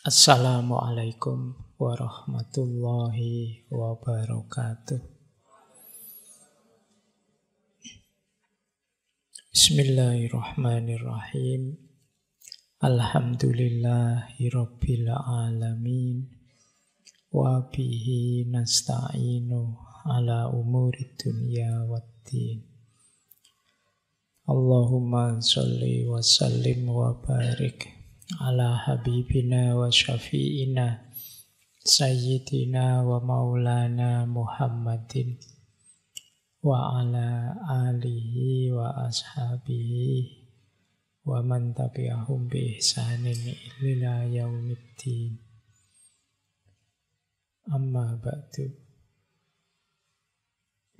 Assalamualaikum warahmatullahi wabarakatuh. Bismillahirrahmanirrahim. Alhamdulillahi rabbil alamin. Wa bihi nasta'inu ala umuri dunya waddin. Allahumma sholli wa sallim wa barik ala habibina wa syafi'ina sayyidina wa maulana Muhammadin wa ala alihi wa ashabihi wa man tabi'ahum bi ihsanin ila yaumiddin. Amma ba'du.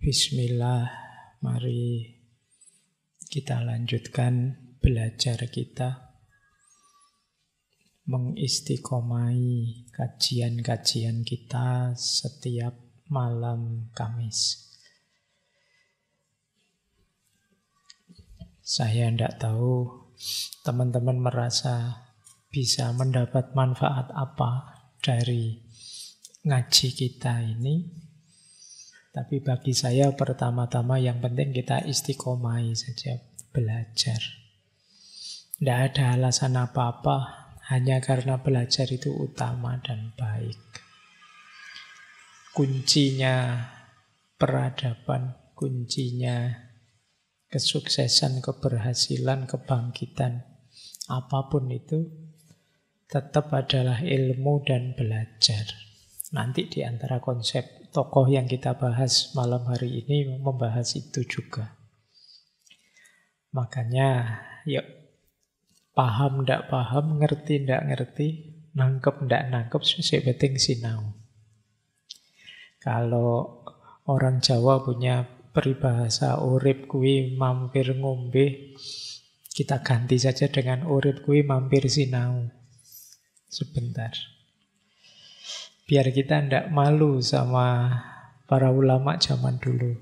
Bismillah, mari kita lanjutkan belajar kita, mengistiqomai kajian-kajian kita setiap malam Kamis. Saya tidak tahu teman-teman merasa bisa mendapat manfaat apa dari ngaji kita ini. Tapi bagi saya pertama-tama yang penting kita istiqomai saja, belajar. Tidak ada alasan apa-apa, hanya karena belajar itu utama dan baik. Kuncinya peradaban, kuncinya kesuksesan, keberhasilan, kebangkitan, apapun itu tetap adalah ilmu dan belajar. Nanti di antara konsep tokoh yang kita bahas malam hari ini membahas itu juga. Makanya yuk, paham ndak paham, ngerti ndak ngerti, nangkep ndak nangkep, sing penting sinau. Kalau orang Jawa punya peribahasa urip kuwi mampir ngombe, kita ganti saja dengan urip kuwi mampir sinau. Sebentar. Biar kita ndak malu sama para ulama zaman dulu.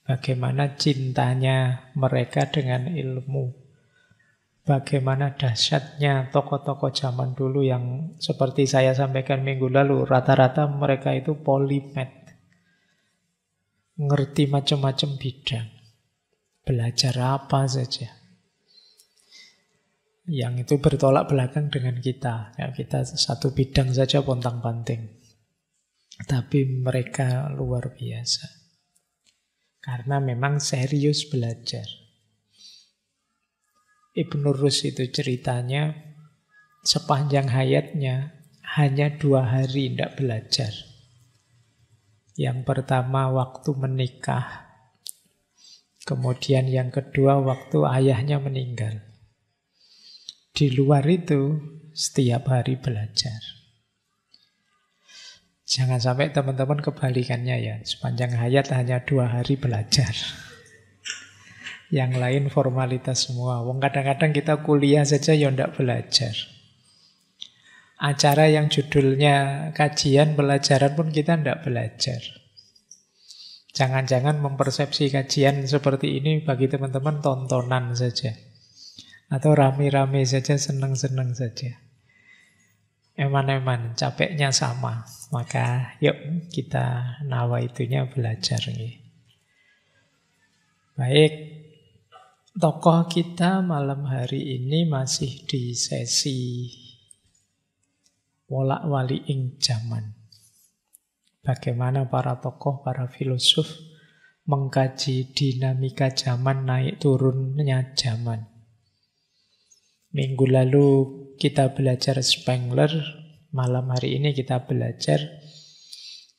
Bagaimana cintanya mereka dengan ilmu. Bagaimana dahsyatnya tokoh-tokoh zaman dulu yang seperti saya sampaikan minggu lalu, rata-rata mereka itu polimet. Ngerti macam-macam bidang. Belajar apa saja. Yang itu bertolak belakang dengan kita. Ya, kita satu bidang saja pontang-panting. Tapi mereka luar biasa. Karena memang serius belajar. Ibnu Rus itu ceritanya sepanjang hayatnya hanya 2 hari tidak belajar. Yang pertama waktu menikah, kemudian yang kedua waktu ayahnya meninggal. Di luar itu setiap hari belajar. Jangan sampai teman-teman kebalikannya ya, sepanjang hayat hanya 2 hari belajar. Yang lain formalitas semua. Wong kadang-kadang kita kuliah saja ya ndak belajar. Acara yang judulnya kajian pelajaran pun kita ndak belajar. Jangan-jangan mempersepsi kajian seperti ini bagi teman-teman tontonan saja. Atau rame-rame saja, senang-senang saja. Eman-eman, capeknya sama. Maka yuk kita nawaitunya belajar nih. Baik. Tokoh kita malam hari ini masih di sesi wolak-waliking zaman. Bagaimana para tokoh, para filosof mengkaji dinamika zaman, naik turunnya zaman. Minggu lalu kita belajar Spengler, malam hari ini kita belajar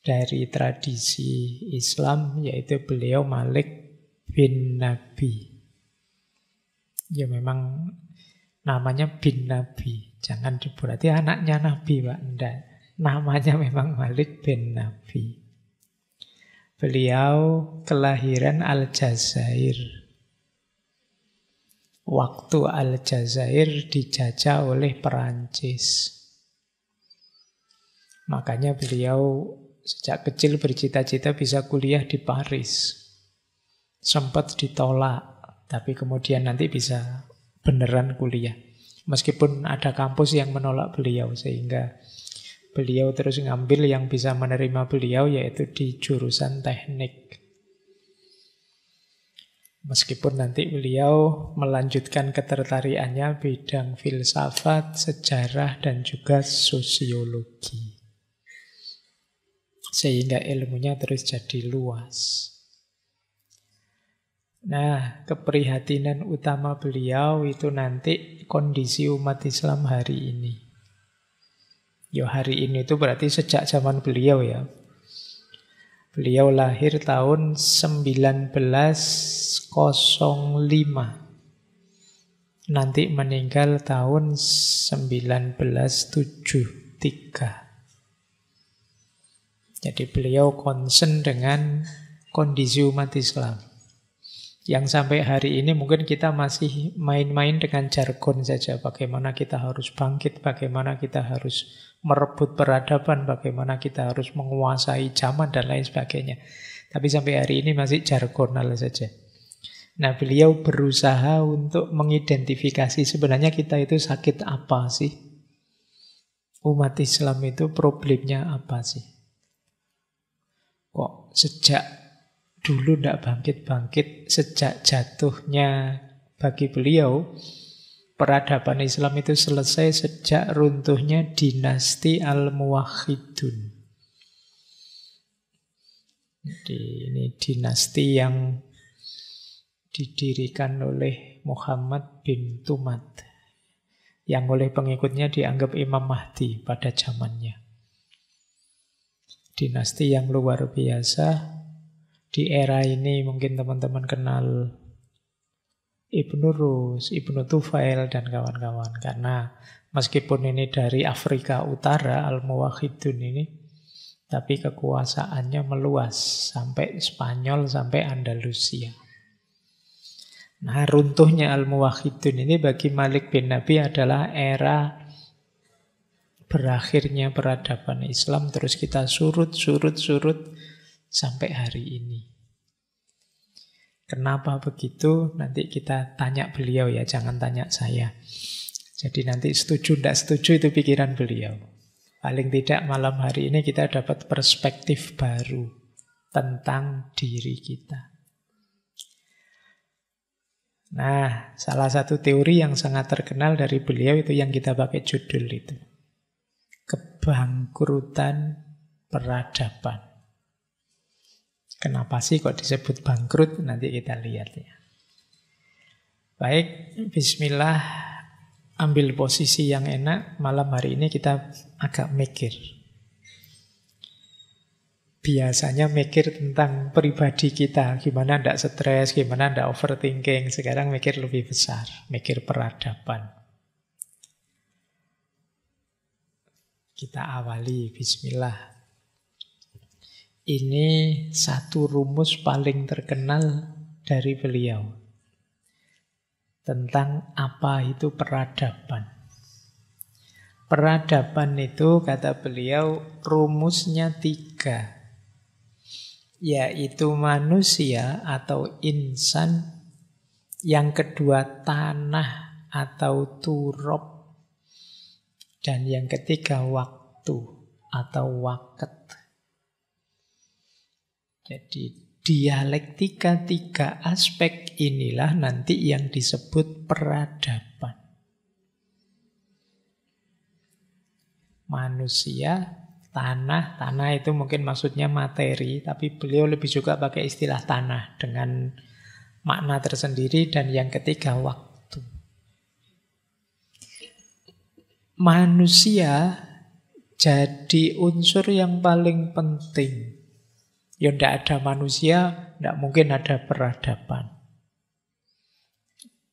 dari tradisi Islam, yaitu beliau Malik bin Nabi. Ya memang namanya bin Nabi. Jangan berarti anaknya Nabi, Pak. Enggak. Namanya memang Malik bin Nabi. Beliau kelahiran Aljazair. Waktu Aljazair dijajah oleh Perancis. Makanya beliau sejak kecil bercita-cita bisa kuliah di Paris. Sempat ditolak. Tapi kemudian nanti bisa beneran kuliah. Meskipun ada kampus yang menolak beliau, sehingga beliau terus ngambil yang bisa menerima beliau, yaitu di jurusan teknik. Meskipun nanti beliau melanjutkan ketertarikannya bidang filsafat, sejarah, dan juga sosiologi. Sehingga ilmunya terus jadi luas. Nah, keprihatinan utama beliau itu nanti kondisi umat Islam hari ini. Ya hari ini itu berarti sejak zaman beliau ya. Beliau lahir tahun 1905. Nanti meninggal tahun 1973. Jadi beliau concern dengan kondisi umat Islam. Yang sampai hari ini mungkin kita masih main-main dengan jargon saja. Bagaimana kita harus bangkit, bagaimana kita harus merebut peradaban, bagaimana kita harus menguasai zaman dan lain sebagainya. Tapi sampai hari ini masih jargonal saja. Nah, beliau berusaha untuk mengidentifikasi sebenarnya kita itu sakit apa sih? Umat Islam itu problemnya apa sih? Kok sejak dulu tidak bangkit-bangkit, sejak jatuhnya bagi beliau, peradaban Islam itu selesai sejak runtuhnya dinasti Al-Muwahhidun. Jadi ini dinasti yang didirikan oleh Muhammad bin Tumad, yang oleh pengikutnya dianggap Imam Mahdi pada zamannya. Dinasti yang luar biasa. Di era ini mungkin teman-teman kenal Ibnu Rus, Ibnu Tufail, dan kawan-kawan. Karena meskipun ini dari Afrika Utara, Al-Muwahhidun ini, tapi kekuasaannya meluas sampai Spanyol, sampai Andalusia. Nah, runtuhnya Al-Muwahhidun ini bagi Malik bin Nabi adalah era berakhirnya peradaban Islam. Terus kita surut sampai hari ini. Kenapa begitu? Nanti kita tanya beliau ya, jangan tanya saya. Jadi nanti setuju, tidak setuju itu pikiran beliau. Paling tidak malam hari ini kita dapat perspektif baru tentang diri kita. Nah, salah satu teori yang sangat terkenal dari beliau itu yang kita pakai judul itu. Kebangkrutan peradaban. Kenapa sih kok disebut bangkrut? Nanti kita lihat ya. Baik, bismillah. Ambil posisi yang enak. Malam hari ini kita agak mikir. Biasanya mikir tentang pribadi kita. Gimana tidak stres, gimana tidak overthinking. Sekarang mikir lebih besar. Mikir peradaban. Kita awali, bismillah. Ini satu rumus paling terkenal dari beliau tentang apa itu peradaban. Peradaban itu, kata beliau, rumusnya 3, yaitu manusia atau insan, yang kedua tanah atau turab, dan yang ketiga waktu atau waket. Jadi dialektika 3 aspek inilah nanti yang disebut peradaban. Manusia, tanah itu mungkin maksudnya materi, tapi beliau lebih juga pakai istilah tanah dengan makna tersendiri, dan yang ketiga waktu. Manusia jadi unsur yang paling penting. Ya tidak ada manusia, tidak mungkin ada peradaban.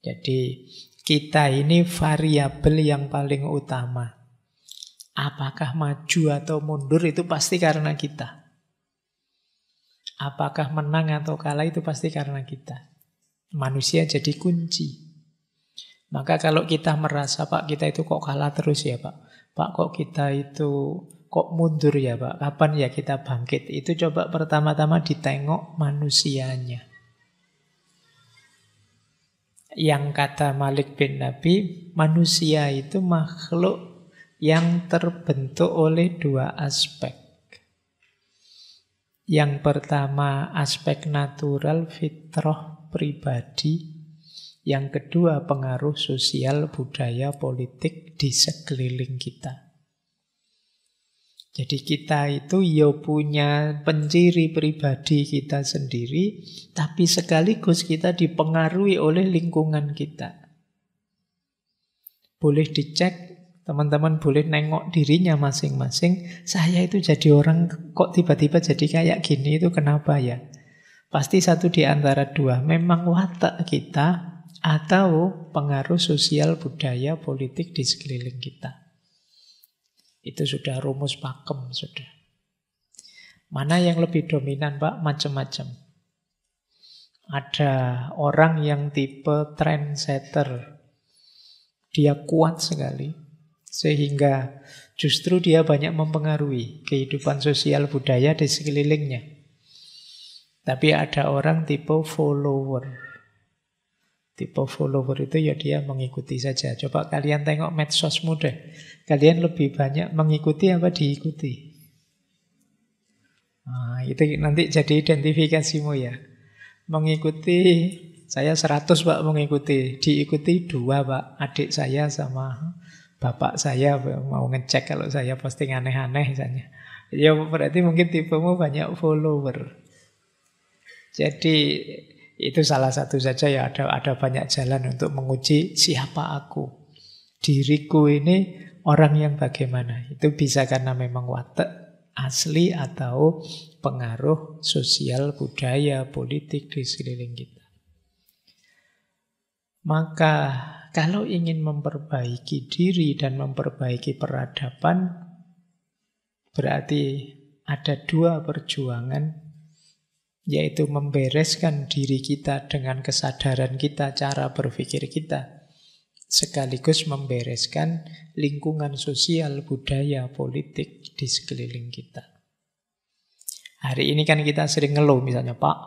Jadi kita ini variabel yang paling utama. Apakah maju atau mundur itu pasti karena kita. Apakah menang atau kalah itu pasti karena kita. Manusia jadi kunci. Maka kalau kita merasa, Pak, kita itu kok kalah terus ya, Pak. Pak, kok kita itu kok mundur ya, Pak? Kapan ya kita bangkit? Itu coba pertama-tama ditengok manusianya. Yang kata Malik bin Nabi, manusia itu makhluk yang terbentuk oleh dua aspek. Yang pertama aspek natural, fitrah pribadi. Yang kedua pengaruh sosial, budaya, politik di sekeliling kita. Jadi kita itu ya punya penciri pribadi kita sendiri, tapi sekaligus kita dipengaruhi oleh lingkungan kita. Boleh dicek, teman-teman boleh nengok dirinya masing-masing. Saya itu jadi orang kok tiba-tiba jadi kayak gini, itu kenapa ya? Pasti satu di antara dua, memang watak kita atau pengaruh sosial, budaya, politik di sekeliling kita. Itu sudah rumus pakem, sudah. Mana yang lebih dominan, Pak? Macam-macam. Ada orang yang tipe trendsetter. Dia kuat sekali. Sehingga justru dia banyak mempengaruhi kehidupan sosial budaya di sekelilingnya. Tapi ada orang tipe follower. Tipe follower itu ya dia mengikuti saja. Coba kalian tengok medsosmu deh. Kalian lebih banyak mengikuti apa diikuti? Nah, itu nanti jadi identifikasimu ya. Mengikuti, saya 100 Pak mengikuti. Diikuti 2 Pak. Adik saya sama bapak saya mau ngecek kalau saya posting aneh-aneh misalnya. Ya berarti mungkin tipemu banyak follower. Jadi itu salah satu saja ya, ada banyak jalan untuk menguji siapa aku. Diriku ini orang yang bagaimana. Itu bisa karena memang watak asli atau pengaruh sosial, budaya, politik di sekeliling kita. Maka kalau ingin memperbaiki diri dan memperbaiki peradaban, berarti ada 2 perjuangan, yaitu membereskan diri kita dengan kesadaran kita, cara berpikir kita, sekaligus membereskan lingkungan sosial, budaya, politik di sekeliling kita. Hari ini kan kita sering ngeluh misalnya, Pak,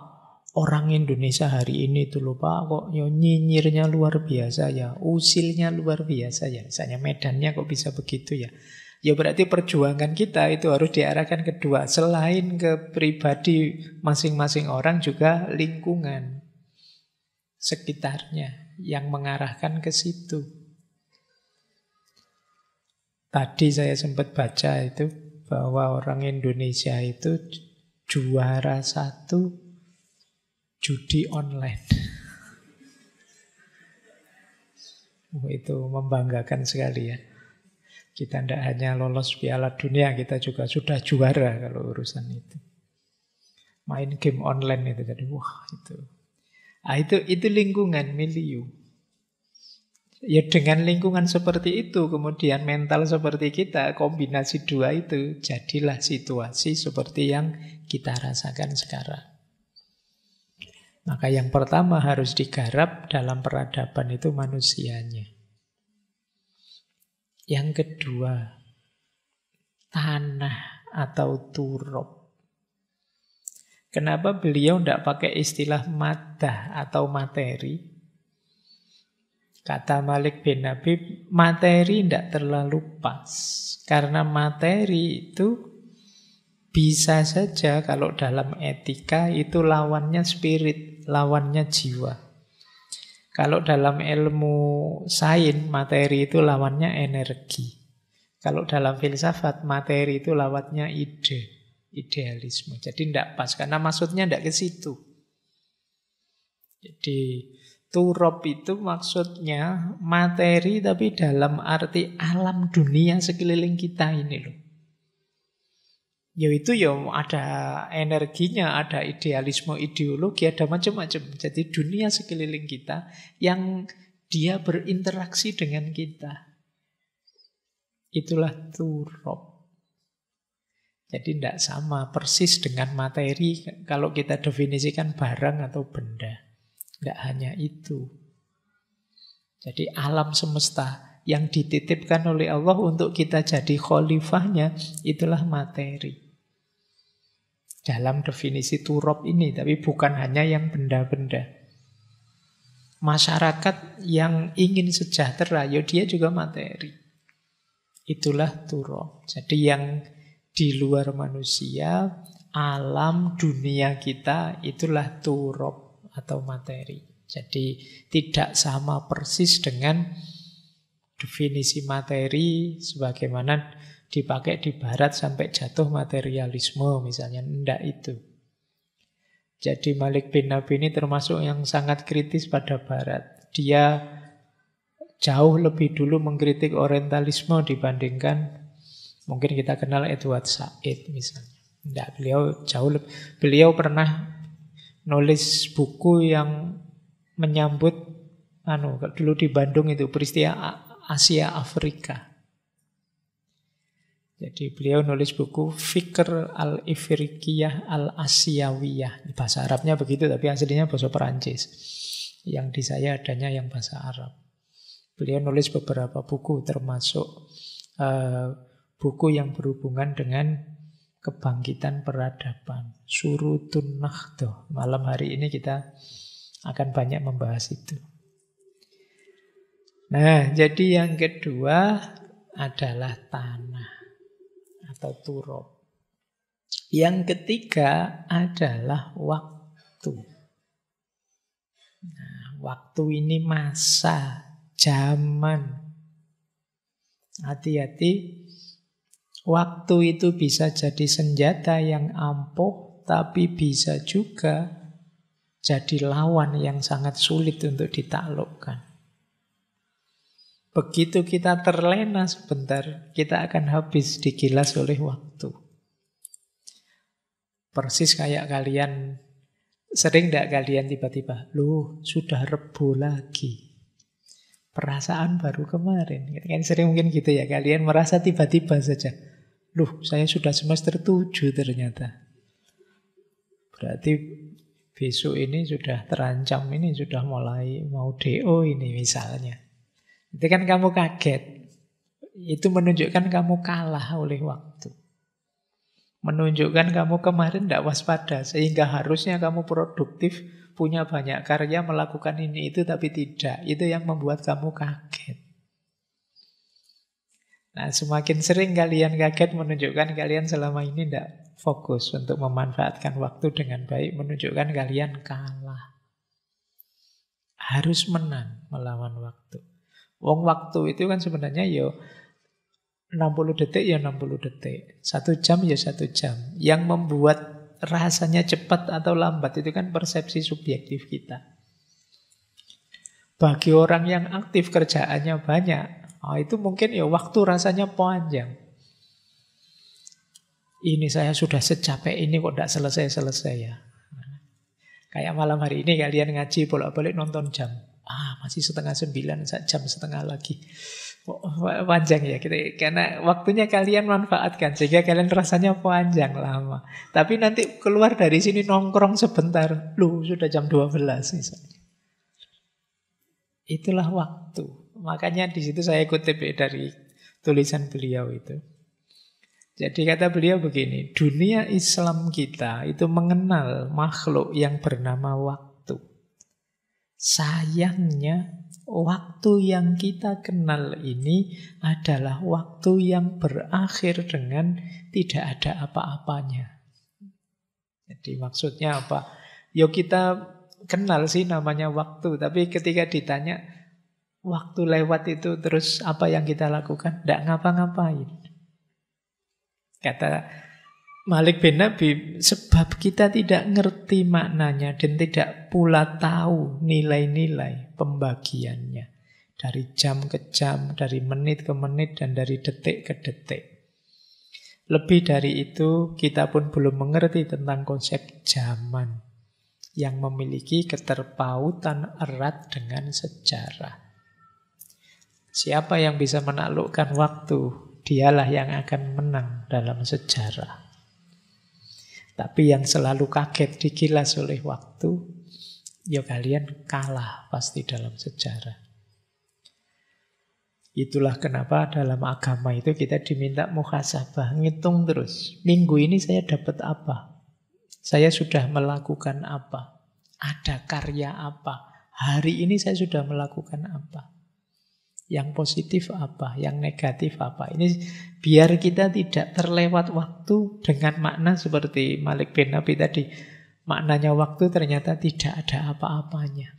orang Indonesia hari ini tuh loh Pak, kok nyinyirnya luar biasa ya, usilnya luar biasa ya, misalnya medannya kok bisa begitu ya. Ya berarti perjuangan kita itu harus diarahkan kedua. Selain ke pribadi masing-masing orang, juga lingkungan sekitarnya yang mengarahkan ke situ. Tadi saya sempat baca itu bahwa orang Indonesia itu juara 1 judi online. Itu membanggakan sekali ya. Kita tidak hanya lolos Piala Dunia, kita juga sudah juara kalau urusan itu. Main game online itu jadi wah itu. Ah, itu lingkungan milieu. Ya dengan lingkungan seperti itu, kemudian mental seperti kita, kombinasi 2 itu, jadilah situasi seperti yang kita rasakan sekarang. Maka yang pertama harus digarap dalam peradaban itu manusianya. Yang kedua, tanah atau turab. Kenapa beliau tidak pakai istilah madah atau materi? Kata Malik bin Nabi, materi tidak terlalu pas. Karena materi itu bisa saja kalau dalam etika itu lawannya spirit, lawannya jiwa. Kalau dalam ilmu sains, materi itu lawannya energi. Kalau dalam filsafat, materi itu lawannya ide, idealisme. Jadi tidak pas, karena maksudnya tidak ke situ. Jadi turab itu maksudnya materi, tapi dalam arti alam dunia sekeliling kita ini loh. Yaitu ya ada energinya, ada idealisme, ideologi, ada macam-macam. Jadi dunia sekeliling kita yang dia berinteraksi dengan kita. Itulah turab. Jadi tidak sama persis dengan materi kalau kita definisikan barang atau benda. Tidak hanya itu. Jadi alam semesta yang dititipkan oleh Allah untuk kita jadi khalifahnya, itulah materi. Dalam definisi turab ini, tapi bukan hanya yang benda-benda. Masyarakat yang ingin sejahtera, ya dia juga materi. Itulah turab. Jadi yang di luar manusia, alam dunia kita, itulah turab atau materi. Jadi tidak sama persis dengan definisi materi sebagaimana dipakai di barat sampai jatuh materialisme misalnya. Tidak itu. Jadi Malik bin Nabi ini termasuk yang sangat kritis pada barat. Dia jauh lebih dulu mengkritik orientalisme dibandingkan mungkin kita kenal Edward Said misalnya. Tidak, beliau pernah nulis buku yang menyambut dulu di Bandung itu peristiwa Asia Afrika. Jadi beliau nulis buku Fikr al-Ifriqiyah al-Asiyawiyah. Bahasa Arabnya begitu, tapi aslinya bahasa Perancis. Yang di saya adanya yang bahasa Arab. Beliau nulis beberapa buku, termasuk buku yang berhubungan dengan kebangkitan peradaban. Surutun Nahdhah. Malam hari ini kita akan banyak membahas itu. Nah, jadi yang kedua adalah tanah atau turab. Yang ketiga adalah waktu. Nah, waktu ini masa, zaman. Hati-hati, waktu itu bisa jadi senjata yang ampuh, tapi bisa juga jadi lawan yang sangat sulit untuk ditaklukkan. Begitu kita terlena sebentar, kita akan habis digilas oleh waktu. Persis kayak kalian, sering tidak kalian tiba-tiba, loh sudah Rebo lagi. Perasaan baru kemarin. Kan sering mungkin gitu ya, kalian merasa tiba-tiba saja, loh saya sudah semester 7 ternyata. Berarti besok ini sudah terancam, ini sudah mulai mau DO ini misalnya. Itu kan kamu kaget. Itu menunjukkan kamu kalah oleh waktu. Menunjukkan kamu kemarin tidak waspada. Sehingga harusnya kamu produktif, punya banyak karya, melakukan ini itu, tapi tidak. Itu yang membuat kamu kaget. Nah, semakin sering kalian kaget, menunjukkan kalian selama ini tidak fokus untuk memanfaatkan waktu dengan baik. Menunjukkan kalian kalah. Harus menang melawan waktu. Wong waktu itu kan sebenarnya 60 detik ya 60 detik. 1 jam ya 1 jam. Yang membuat rasanya cepat atau lambat itu kan persepsi subjektif kita. Bagi orang yang aktif kerjaannya banyak, itu mungkin waktu rasanya panjang. Ini saya sudah secapek ini kok tidak selesai-selesai ya. Kayak malam hari ini kalian ngaji bolak-balik nonton jam. Masih 8:30, 1 jam setengah lagi. Panjang ya kita, karena waktunya kalian manfaatkan sehingga kalian rasanya panjang lama. Tapi nanti keluar dari sini nongkrong sebentar, sudah jam 12 misalnya. Itulah waktu. Makanya di situ saya kutip dari tulisan beliau itu. Jadi kata beliau begini, dunia Islam kita itu mengenal makhluk yang bernama waktu. Sayangnya, waktu yang kita kenal ini adalah waktu yang berakhir dengan tidak ada apa-apanya. Jadi maksudnya apa? Kita kenal sih namanya waktu, tapi ketika ditanya waktu lewat itu terus apa yang kita lakukan? Tidak ngapa-ngapain. Kata Malik bin Nabi, sebab kita tidak ngerti maknanya dan tidak pula tahu nilai-nilai pembagiannya. Dari jam ke jam, dari menit ke menit, dan dari detik ke detik. Lebih dari itu, kita pun belum mengerti tentang konsep zaman yang memiliki keterpautan erat dengan sejarah. Siapa yang bisa menaklukkan waktu, dialah yang akan menang dalam sejarah. Tapi yang selalu kaget digilas oleh waktu, kalian kalah pasti dalam sejarah. Itulah kenapa dalam agama itu kita diminta muhasabah, ngitung terus. Minggu ini saya dapat apa? Saya sudah melakukan apa? Ada karya apa? Hari ini saya sudah melakukan apa? Yang positif apa? Yang negatif apa? Ini biar kita tidak terlewat waktu dengan makna seperti Malik bin Nabi tadi. Maknanya waktu ternyata tidak ada apa-apanya.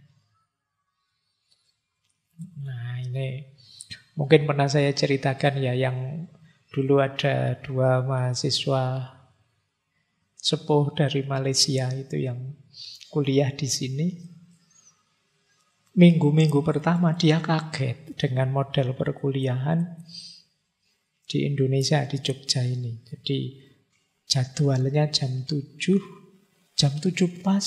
Nah ini mungkin pernah saya ceritakan ya, yang dulu ada 2 mahasiswa sepuh dari Malaysia itu yang kuliah di sini. Minggu-minggu pertama dia kaget dengan model perkuliahan di Indonesia, di Jogja ini. Jadi jadwalnya jam 7 pas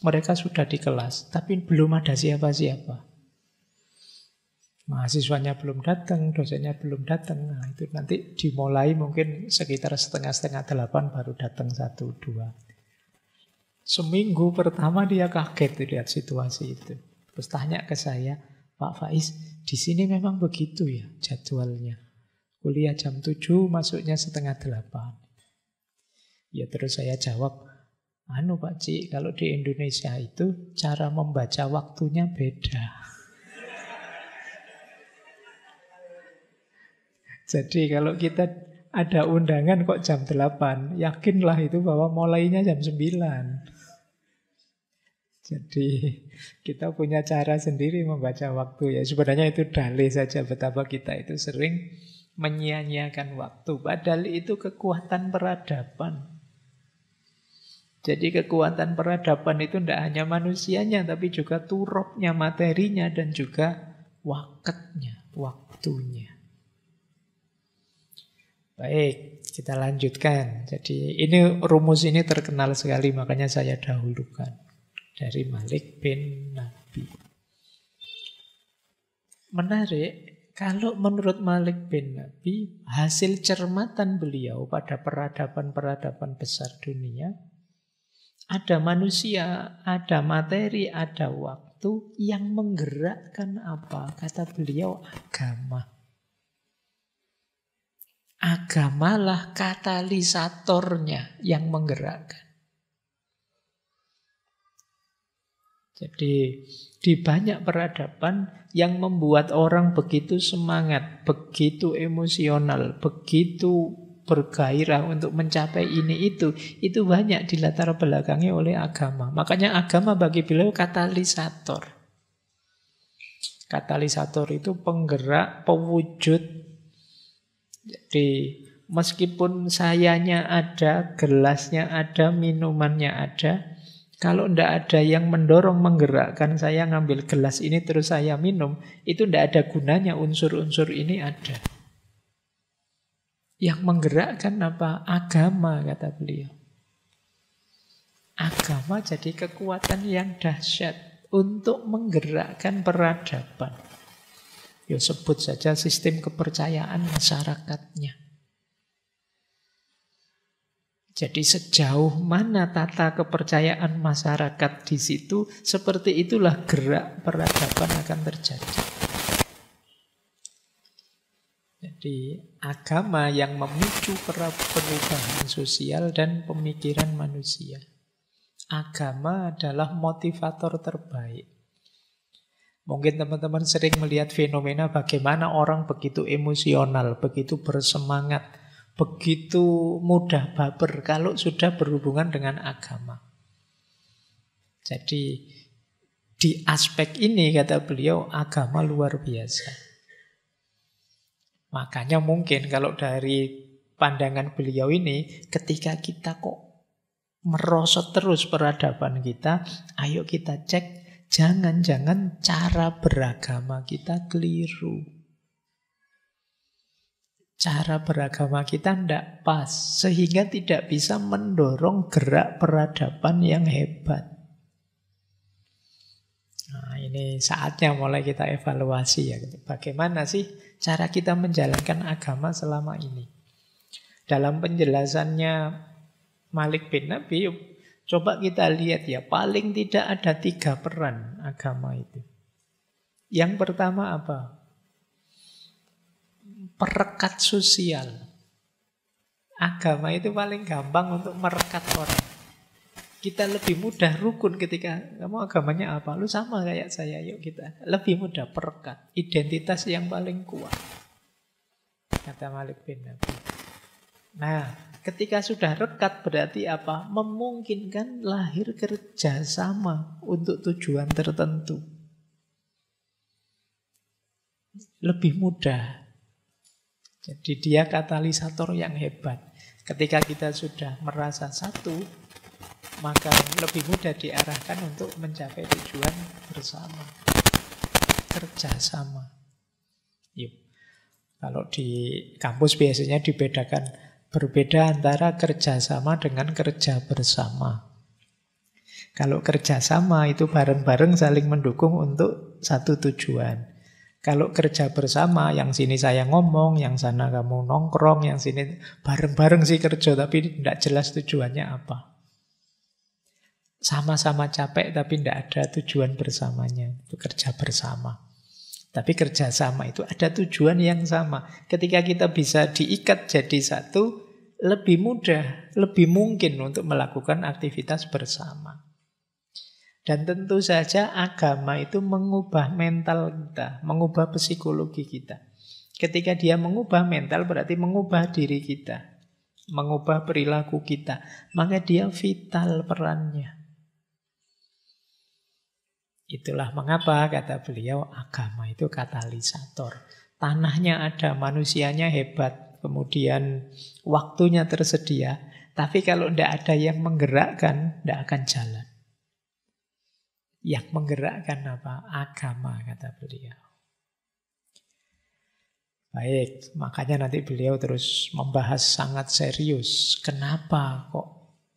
mereka sudah di kelas, tapi belum ada siapa-siapa. Mahasiswanya belum datang, dosennya belum datang. Nah, itu nanti dimulai mungkin sekitar setengah 8 baru datang 1-2. Seminggu pertama dia kaget lihat situasi itu. Terus tanya ke saya, Pak Faiz, di sini memang begitu ya jadwalnya. Kuliah jam 7, masuknya setengah 8. Ya terus saya jawab, Pak Cik, kalau di Indonesia itu cara membaca waktunya beda. Jadi kalau kita ada undangan kok jam 8, yakinlah itu bahwa mulainya jam 9. Jadi kita punya cara sendiri membaca waktu ya. Sebenarnya itu dalih saja betapa kita itu sering menyia-nyiakan waktu. Padahal itu kekuatan peradaban. Jadi kekuatan peradaban itu tidak hanya manusianya, tapi juga turupnya, materinya, dan juga waktunya, waktunya. Baik, kita lanjutkan. Jadi ini rumus ini terkenal sekali, makanya saya dahulukan. Dari Malik bin Nabi. Menarik, kalau menurut Malik bin Nabi, hasil cermatan beliau pada peradaban-peradaban besar dunia, ada manusia, ada materi, ada waktu yang menggerakkan apa? Kata beliau, agama. Agamalah katalisatornya yang menggerakkan. Jadi di banyak peradaban yang membuat orang begitu semangat, begitu emosional, begitu bergairah untuk mencapai ini itu banyak dilatar belakangi oleh agama. Makanya agama bagi beliau katalisator. Katalisator itu penggerak, pewujud. Jadi meskipun sayanya ada, gelasnya ada, minumannya ada, kalau tidak ada yang mendorong, menggerakkan saya ngambil gelas ini terus saya minum, itu tidak ada gunanya unsur-unsur ini ada. Yang menggerakkan apa? Agama, kata beliau. Agama jadi kekuatan yang dahsyat untuk menggerakkan peradaban. Ya sebut saja sistem kepercayaan masyarakatnya. Jadi sejauh mana tata kepercayaan masyarakat di situ, seperti itulah gerak peradaban akan terjadi. Jadi agama yang memicu perubahan sosial dan pemikiran manusia. Agama adalah motivator terbaik. Mungkin teman-teman sering melihat fenomena bagaimana orang begitu emosional, begitu bersemangat, begitu mudah baper kalau sudah berhubungan dengan agama. Jadi di aspek ini kata beliau agama luar biasa. Makanya mungkin kalau dari pandangan beliau ini, ketika kita kok merosot terus peradaban kita, ayo kita cek jangan-jangan cara beragama kita keliru. Cara beragama kita tidak pas, sehingga tidak bisa mendorong gerak peradaban yang hebat. Nah, ini saatnya mulai kita evaluasi ya. Bagaimana sih cara kita menjalankan agama selama ini? Dalam penjelasannya Malik bin Nabi, coba kita lihat ya, paling tidak ada 3 peran agama itu. Yang pertama apa? Perekat sosial. Agama itu paling gampang untuk merekat orang. Kita lebih mudah rukun ketika kamu agamanya apa, lu sama kayak saya, yuk kita lebih mudah perekat. Identitas yang paling kuat, kata Malik bin Nabi. Nah, ketika sudah rekat berarti apa? Memungkinkan lahir kerjasama untuk tujuan tertentu. Lebih mudah. Jadi dia katalisator yang hebat. Ketika kita sudah merasa satu, maka lebih mudah diarahkan untuk mencapai tujuan bersama. Kerjasama. Yuk. Kalau di kampus biasanya dibedakan, berbeda antara kerjasama dengan kerja bersama. Kalau kerjasama itu bareng-bareng saling mendukung untuk satu tujuan. Kalau kerja bersama, yang sini saya ngomong, yang sana kamu nongkrong, yang sini bareng-bareng sih kerja, tapi tidak jelas tujuannya apa. Sama-sama capek, tapi tidak ada tujuan bersamanya. Itu kerja bersama. Tapi kerjasama itu ada tujuan yang sama. Ketika kita bisa diikat jadi satu, lebih mudah, lebih mungkin untuk melakukan aktivitas bersama. Dan tentu saja agama itu mengubah mental kita, mengubah psikologi kita. Ketika dia mengubah mental berarti mengubah diri kita, mengubah perilaku kita. Maka dia vital perannya. Itulah mengapa kata beliau agama itu katalisator. Tanahnya ada, manusianya hebat, kemudian waktunya tersedia. Tapi kalau tidak ada yang menggerakkan, tidak akan jalan. Yang menggerakkan apa? Agama, kata beliau. Baik, makanya nanti beliau terus membahas sangat serius. Kenapa kok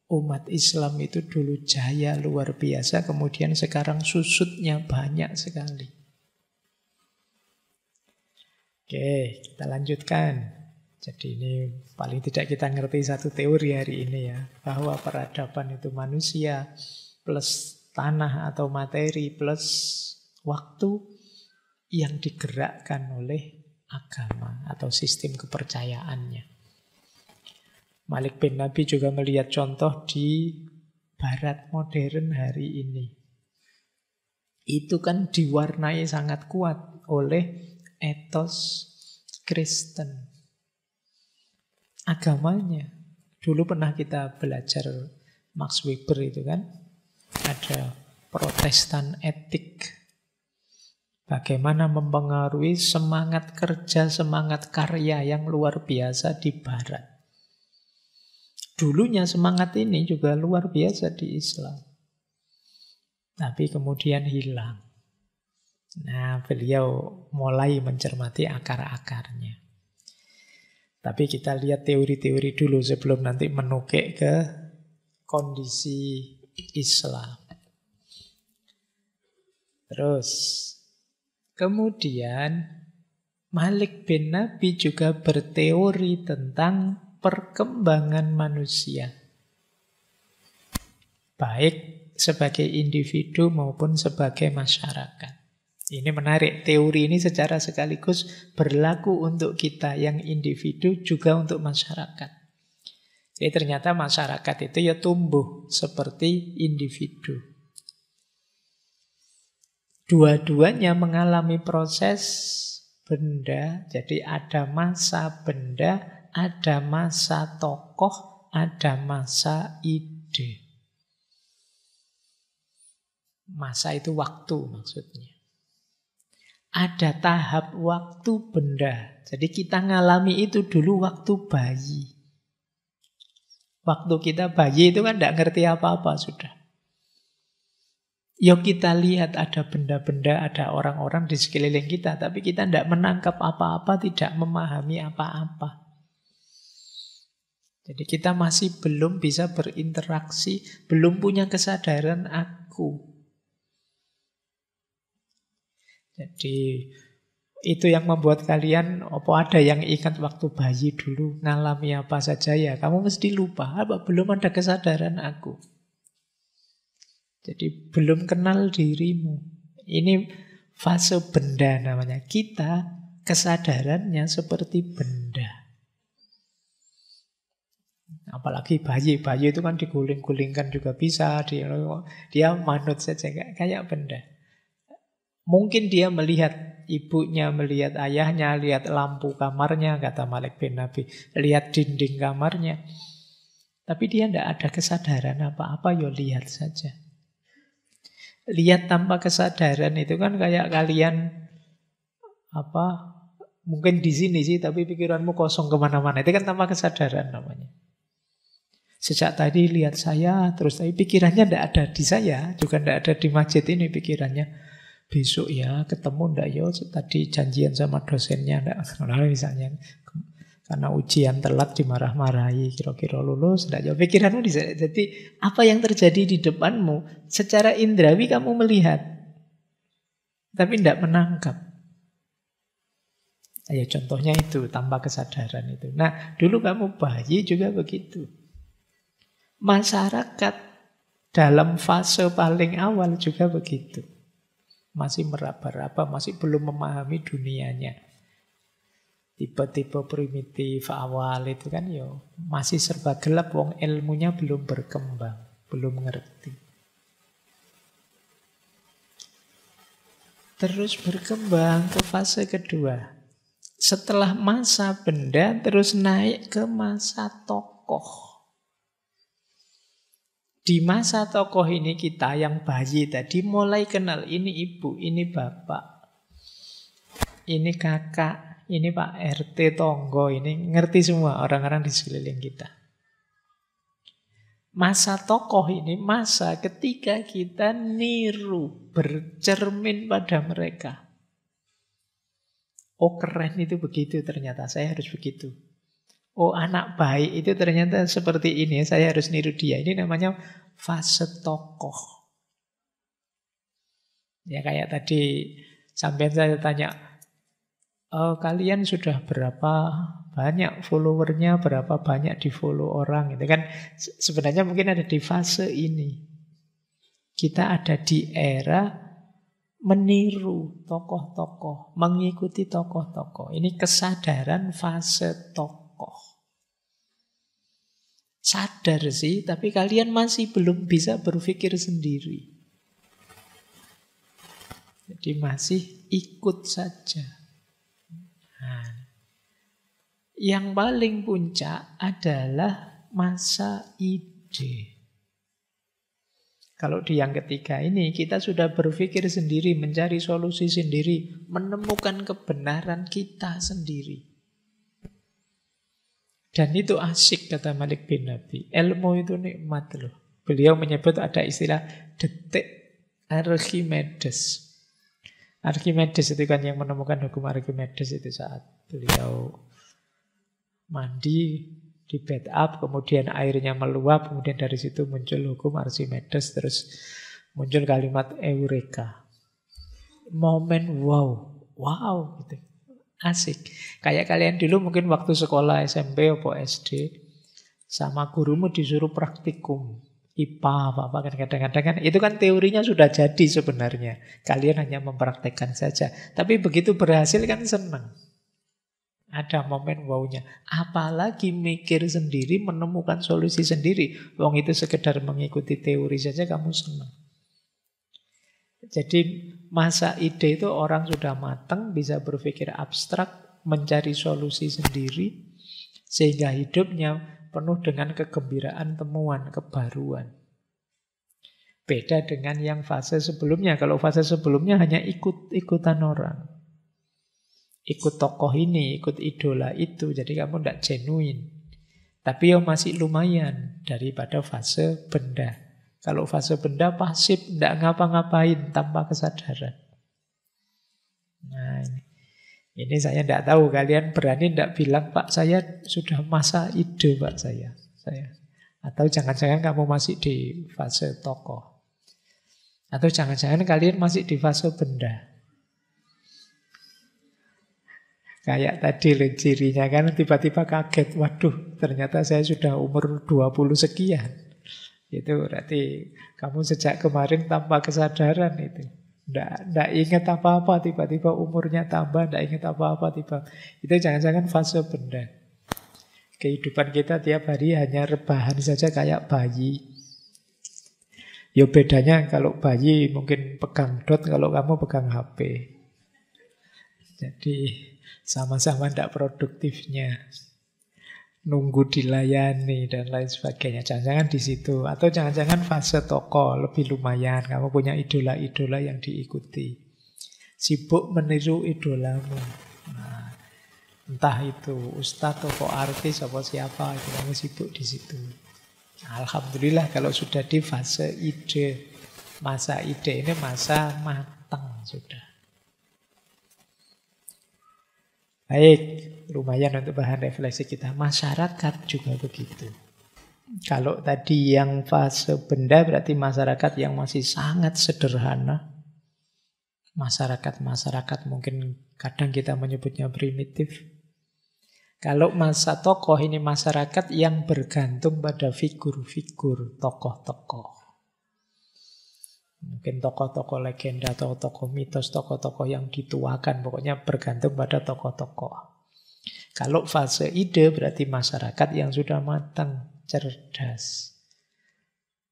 umat Islam itu dulu jaya luar biasa, kemudian sekarang susutnya banyak sekali. Oke, kita lanjutkan. Jadi ini paling tidak kita ngerti satu teori hari ini ya, bahwa peradaban itu manusia plus tanah atau materi plus waktu yang digerakkan oleh agama atau sistem kepercayaannya. Malik bin Nabi juga melihat contoh di barat modern hari ini. Itu kan diwarnai sangat kuat oleh etos Kristen. Agamanya. Dulu pernah kita belajar Max Weber itu kan. Ada Protestan etik. Bagaimana mempengaruhi semangat kerja, semangat karya yang luar biasa di barat. Dulunya semangat ini juga luar biasa di Islam. Tapi kemudian hilang. Nah, beliau mulai mencermati akar-akarnya. Tapi kita lihat teori-teori dulu sebelum nanti menukik ke kondisi Islam. Terus, kemudian Malik bin Nabi juga berteori tentang perkembangan manusia. Baik sebagai individu maupun sebagai masyarakat. Ini menarik, teori ini secara sekaligus berlaku untuk kita yang individu juga untuk masyarakat. Jadi ternyata masyarakat itu ya tumbuh seperti individu. Dua-duanya mengalami proses benda, jadi ada masa benda, ada masa tokoh, ada masa ide. Masa itu waktu maksudnya. Ada tahap waktu benda. Jadi kita ngalami itu dulu waktu bayi. Waktu kita bayi itu kan tidak ngerti apa-apa sudah. Yuk kita lihat ada benda-benda, ada orang-orang di sekeliling kita. Tapi kita tidak menangkap apa-apa, tidak memahami apa-apa. Jadi kita masih belum bisa berinteraksi, belum punya kesadaran aku. Jadi itu yang membuat kalian, apa ada yang ingat waktu bayi dulu ngalami apa saja ya? Kamu mesti lupa, apa belum ada kesadaran aku. Jadi belum kenal dirimu. Ini fase benda namanya. Kita kesadarannya seperti benda. Apalagi bayi. Bayi itu kan diguling-gulingkan juga bisa. Dia manut saja kayak benda. Mungkin dia melihat ibunya, melihat ayahnya, lihat lampu kamarnya, kata Malik bin Nabi. Lihat dinding kamarnya. Tapi dia tidak ada kesadaran apa-apa, ya lihat saja. Lihat tanpa kesadaran itu kan kayak kalian mungkin di sini sih, tapi pikiranmu kosong kemana-mana. Itu kan tanpa kesadaran namanya. Sejak tadi lihat saya, terus tapi pikirannya tidak ada di saya, juga tidak ada di masjid ini pikirannya. Besok ya ketemu ndak ya, tadi janjian sama dosennya ndak, misalnya karena ujian telat dimarah-marahi, kira-kira lulus ndak ya, pikiranmu di sana. Jadi apa yang terjadi di depanmu secara indrawi kamu melihat, tapi ndak menangkap. Ya contohnya itu tanpa kesadaran itu. Nah dulu kamu bayi juga begitu. Masyarakat dalam fase paling awal juga begitu. Masih meraba-raba, masih belum memahami dunianya. Tipe-tipe primitif awal itu kan masih serba gelap, wong ilmunya belum berkembang, belum ngerti. Terus berkembang ke fase kedua. Setelah masa benda terus naik ke masa tokoh. Di masa tokoh ini kita yang bayi tadi mulai kenal ini ibu, ini bapak, ini kakak, ini Pak RT tonggo, ini ngerti semua orang-orang di sekeliling kita. Masa tokoh ini masa ketika kita niru, bercermin pada mereka. Oh keren itu begitu ternyata, saya harus begitu. Oh anak baik itu ternyata seperti ini, saya harus niru dia. Ini namanya fase tokoh. Ya kayak tadi sampai saya tanya, kalian sudah berapa banyak followernya, berapa banyak di follow orang. Itu kan sebenarnya mungkin ada di fase ini. Kita ada di era meniru tokoh-tokoh, mengikuti tokoh-tokoh. Ini kesadaran fase tokoh. Sadar sih, tapi kalian masih belum bisa berpikir sendiri. Jadi masih ikut saja. Nah, yang paling puncak adalah masa ide. Kalau di yang ketiga ini kita sudah berpikir sendiri, mencari solusi sendiri, menemukan kebenaran kita sendiri. Dan itu asik kata Malik bin Nabi. Ilmu itu nikmat loh. Beliau menyebut ada istilah detik Archimedes. Archimedes itu kan yang menemukan hukum Archimedes itu saat beliau mandi di bed up, kemudian airnya meluap, kemudian dari situ muncul hukum Archimedes, terus muncul kalimat Eureka. Momen wow gitu. Asik. Kayak kalian dulu mungkin waktu sekolah SMP atau SD sama gurumu disuruh praktikum IPA apa kan kadang-kadang kan itu kan teorinya sudah jadi sebenarnya. Kalian hanya mempraktekkan saja. Tapi begitu berhasil kan senang. Ada momen wow-nya. Apalagi mikir sendiri, menemukan solusi sendiri. Wong itu sekedar mengikuti teori saja kamu senang. Jadi masa ide itu orang sudah matang, bisa berpikir abstrak, mencari solusi sendiri, sehingga hidupnya penuh dengan kegembiraan, temuan, kebaruan. Beda dengan yang fase sebelumnya. Kalau fase sebelumnya hanya ikut-ikutan orang. Ikut tokoh ini, ikut idola itu, jadi kamu tidak genuine. Tapi yang masih lumayan daripada fase benda. Kalau fase benda pasif, tidak ngapa-ngapain tanpa kesadaran. Nah ini saya tidak tahu, kalian berani tidak bilang, Pak saya sudah masa ide Pak saya. Atau jangan-jangan kamu masih di fase tokoh. Atau jangan-jangan kalian masih di fase benda. Kayak tadi loh cirinya kan tiba-tiba kaget. Waduh ternyata saya sudah umur 20 sekian. Itu berarti kamu sejak kemarin tanpa kesadaran itu. Nggak ingat apa-apa, tiba-tiba umurnya tambah, nggak ingat apa-apa, tiba. Itu jangan-jangan fase benda. Kehidupan kita tiap hari hanya rebahan saja kayak bayi. Ya bedanya kalau bayi mungkin pegang dot, kalau kamu pegang HP. Jadi sama-sama tidak produktifnya. Nunggu dilayani dan lain sebagainya. Jangan-jangan di situ. Atau jangan-jangan fase tokoh lebih lumayan. Kamu punya idola-idola yang diikuti. Sibuk meniru idolamu. Nah, entah itu ustadz, tokoh artis, atau siapa, itu kamu sibuk di situ. Alhamdulillah kalau sudah di fase ide. Masa ide ini masa matang sudah. Baik, lumayan untuk bahan refleksi kita. Masyarakat juga begitu. Kalau tadi yang fase benda berarti masyarakat yang masih sangat sederhana. Masyarakat mungkin kadang kita menyebutnya primitif. Kalau masa tokoh ini masyarakat yang bergantung pada figur-figur tokoh-tokoh. Mungkin tokoh-tokoh legenda atau tokoh mitos, tokoh-tokoh yang dituakan. Pokoknya bergantung pada tokoh-tokoh. Kalau fase ide berarti masyarakat yang sudah matang, cerdas.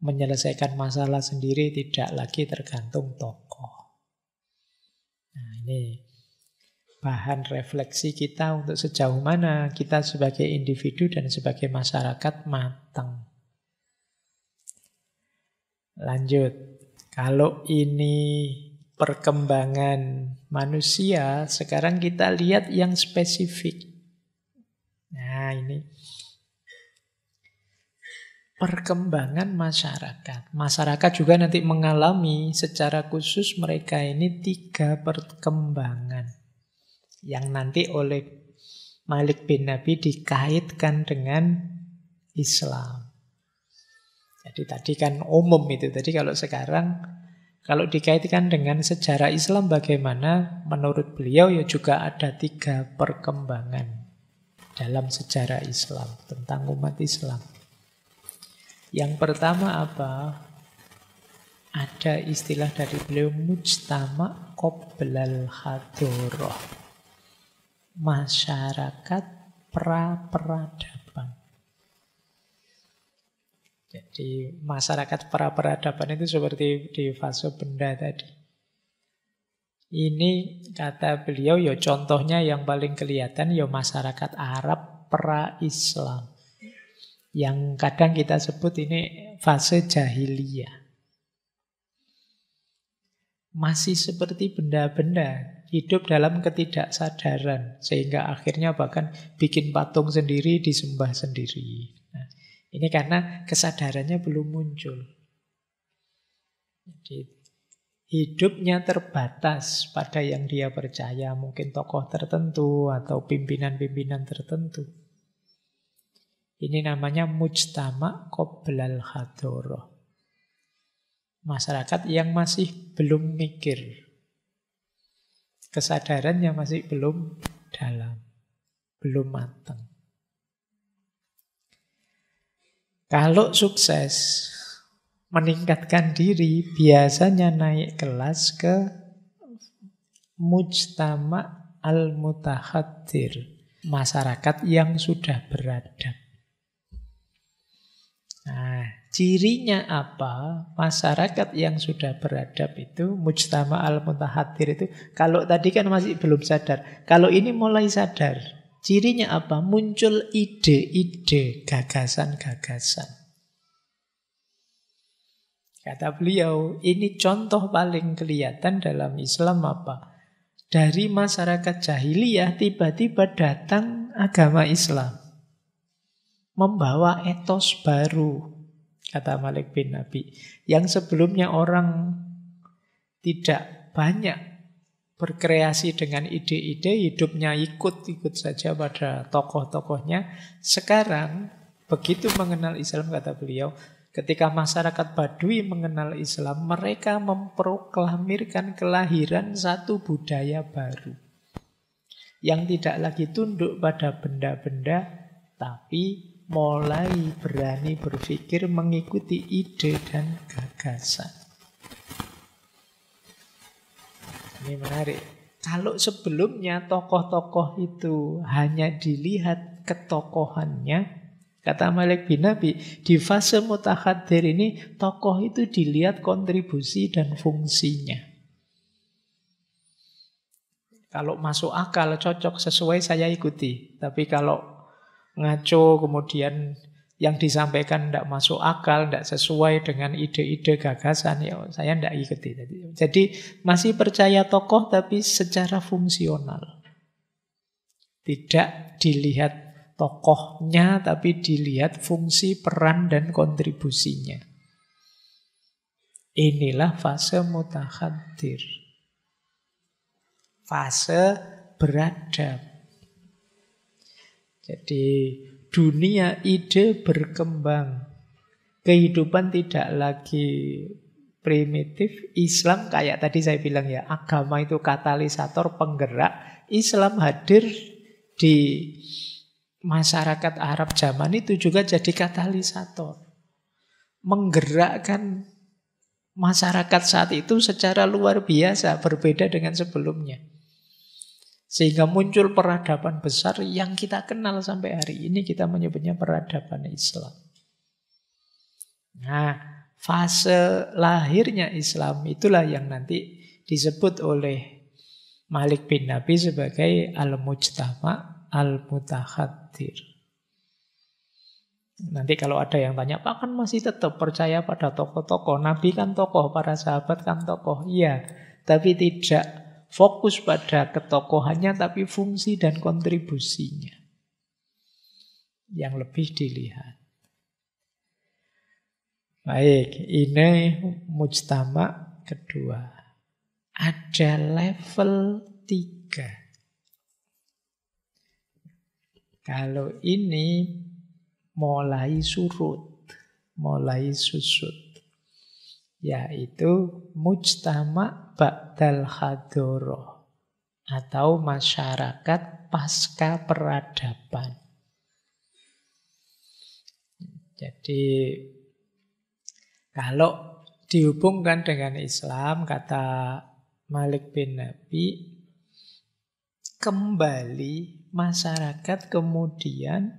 Menyelesaikan masalah sendiri, tidak lagi tergantung tokoh. Nah ini bahan refleksi kita untuk sejauh mana kita sebagai individu dan sebagai masyarakat matang. Lanjut. Kalau ini perkembangan manusia, sekarang kita lihat yang spesifik. Nah ini perkembangan masyarakat. Masyarakat juga nanti mengalami secara khusus mereka ini 3 perkembangan. Yang nanti oleh Malik bin Nabi dikaitkan dengan Islam. Jadi tadi kan umum itu. Tadi kalau sekarang, kalau dikaitkan dengan sejarah Islam bagaimana? Menurut beliau ya juga ada 3 perkembangan dalam sejarah Islam tentang umat Islam. Yang pertama apa? Ada istilah dari beliau mujtama qoblal hadoroh. Masyarakat pra-peradaban. Jadi masyarakat pra-peradaban itu seperti di fase benda tadi. Ini kata beliau ya contohnya yang paling kelihatan ya masyarakat Arab pra-Islam. Yang kadang kita sebut ini fase jahiliyah. Masih seperti benda-benda, hidup dalam ketidaksadaran, sehingga akhirnya bahkan bikin patung sendiri, disembah sendiri. Nah, ini karena kesadarannya belum muncul. Jadi, hidupnya terbatas pada yang dia percaya, mungkin tokoh tertentu atau pimpinan-pimpinan tertentu. Ini namanya mujtama qoblal hadoroh. Masyarakat yang masih belum mikir. Kesadarannya masih belum dalam. Belum matang. Kalau sukses meningkatkan diri, biasanya naik kelas ke mujtama al-mutahaddir. Masyarakat yang sudah beradab. Nah, cirinya apa? Masyarakat yang sudah beradab itu, mujtama al-mutahaddir itu, kalau tadi kan masih belum sadar. Kalau ini mulai sadar. Cirinya apa? Muncul ide-ide, gagasan-gagasan. Kata beliau, ini contoh paling kelihatan dalam Islam apa? Dari masyarakat jahiliyah tiba-tiba datang agama Islam. Membawa etos baru, kata Malik bin Nabi. Yang sebelumnya orang tidak banyak berkreasi dengan ide-ide, hidupnya ikut-ikut saja pada tokoh-tokohnya. Sekarang, begitu mengenal Islam, kata beliau, ketika masyarakat Badui mengenal Islam, mereka memproklamirkan kelahiran satu budaya baru. Yang tidak lagi tunduk pada benda-benda, tapi mulai berani berpikir mengikuti ide dan gagasan. Ini menarik. Kalau sebelumnya tokoh-tokoh itu hanya dilihat ketokohannya. Kata Malik bin Nabi, di fase mutakhadir ini tokoh itu dilihat kontribusi dan fungsinya. Kalau masuk akal, cocok, sesuai, saya ikuti. Tapi kalau ngaco kemudian yang disampaikan tidak masuk akal, tidak sesuai dengan ide-ide gagasan, ya saya tidak ikuti. Jadi masih percaya tokoh tapi secara fungsional. Tidak dilihat tokohnya tapi dilihat fungsi, peran, dan kontribusinya. Inilah fase mutakhadir. Fase beradab. Jadi dunia ide berkembang. Kehidupan tidak lagi primitif. Islam kayak tadi saya bilang ya, agama itu katalisator, penggerak. Islam hadir di masyarakat Arab zaman itu juga jadi katalisator. Menggerakkan masyarakat saat itu secara luar biasa, berbeda dengan sebelumnya. Sehingga muncul peradaban besar yang kita kenal sampai hari ini, kita menyebutnya peradaban Islam. Nah, fase lahirnya Islam itulah yang nanti disebut oleh Malik bin Nabi sebagai al-mujtama' al-mutakhadir. Nanti kalau ada yang tanya, Pak kan masih tetap percaya pada tokoh-tokoh. Nabi kan tokoh, para sahabat kan tokoh. Iya, tapi tidak fokus pada ketokohannya, tapi fungsi dan kontribusinya yang lebih dilihat. Baik, ini mujtama kedua. Ada level 3. Kalau ini mulai surut, mulai susut, yaitu mujtama ba'dal hadoroh atau masyarakat pasca peradaban. Jadi kalau dihubungkan dengan Islam, kata Malik bin Nabi, kembali masyarakat kemudian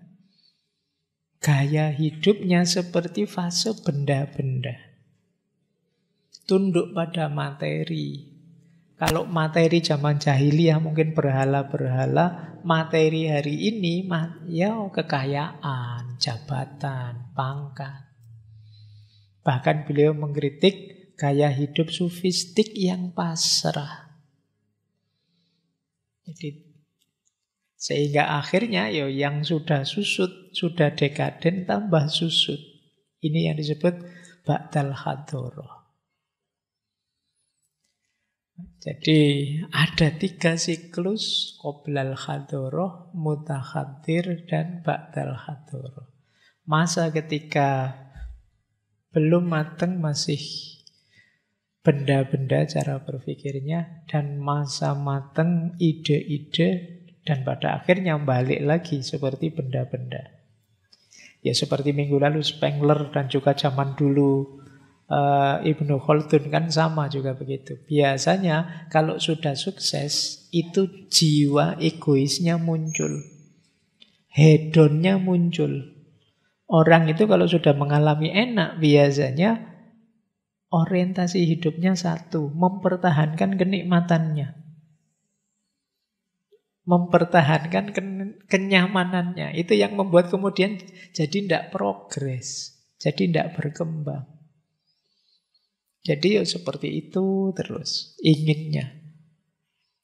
gaya hidupnya seperti fase benda-benda. Tunduk pada materi. Kalau materi zaman jahiliyah mungkin berhala-berhala, materi hari ini ya kekayaan, jabatan, pangkat. Bahkan beliau mengkritik gaya hidup sufistik yang pasrah. Jadi sehingga akhirnya yang sudah susut, sudah dekaden tambah susut. Ini yang disebut ba'dal hadoroh. Jadi ada 3 siklus, qoblal hadoroh, mutakhadir, dan ba'dal hadoroh. Masa ketika belum matang, masih benda-benda cara berpikirnya, dan masa matang ide-ide, dan pada akhirnya balik lagi seperti benda-benda. Ya seperti minggu lalu Spengler dan juga zaman dulu Ibnu Khaldun kan sama juga begitu. Biasanya kalau sudah sukses itu jiwa egoisnya muncul, hedonnya muncul. Orang itu kalau sudah mengalami enak biasanya orientasi hidupnya satu, mempertahankan kenikmatannya, mempertahankan kenyamanannya. Itu yang membuat kemudian jadi tidak progres, jadi tidak berkembang. Jadi seperti itu terus inginnya.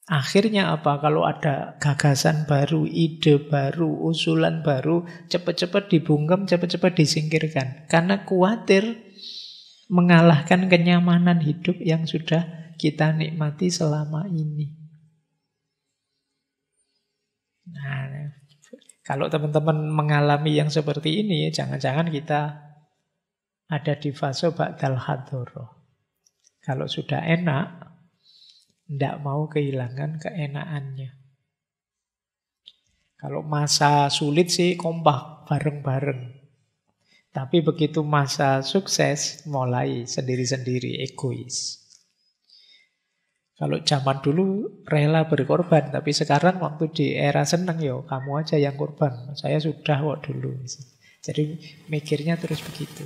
Akhirnya apa? Kalau ada gagasan baru, ide baru, usulan baru, cepat-cepat dibungkam, cepat-cepat disingkirkan. Karena khawatir mengalahkan kenyamanan hidup yang sudah kita nikmati selama ini. Nah, kalau teman-teman mengalami yang seperti ini, jangan-jangan kita ada di fase ba'dal hadoroh. Kalau sudah enak, tidak mau kehilangan keenakannya. Kalau masa sulit sih kompak bareng-bareng. Tapi begitu masa sukses, mulai sendiri-sendiri, egois. Kalau zaman dulu rela berkorban, tapi sekarang waktu di era seneng, yo kamu aja yang korban. Saya sudah kok dulu. Jadi mikirnya terus begitu.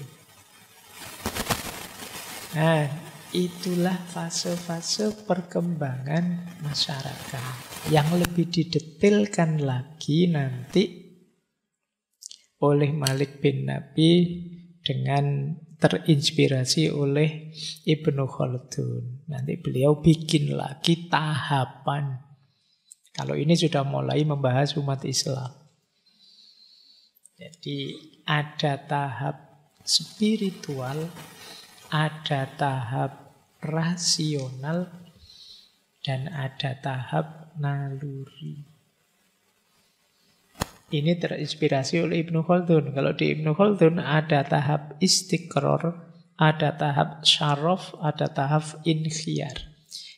Nah, itulah fase-fase perkembangan masyarakat. Yang lebih didetailkan lagi nanti oleh Malik bin Nabi dengan terinspirasi oleh Ibnu Khaldun. Nanti beliau bikin lagi tahapan. Kalau ini sudah mulai membahas umat Islam. Jadi ada tahap spiritual, ada tahap rasional, dan ada tahap naluri. Ini terinspirasi oleh Ibnu Khaldun. Kalau di Ibnu Khaldun ada tahap istiqror, ada tahap syaraf, ada tahap inkhiyar.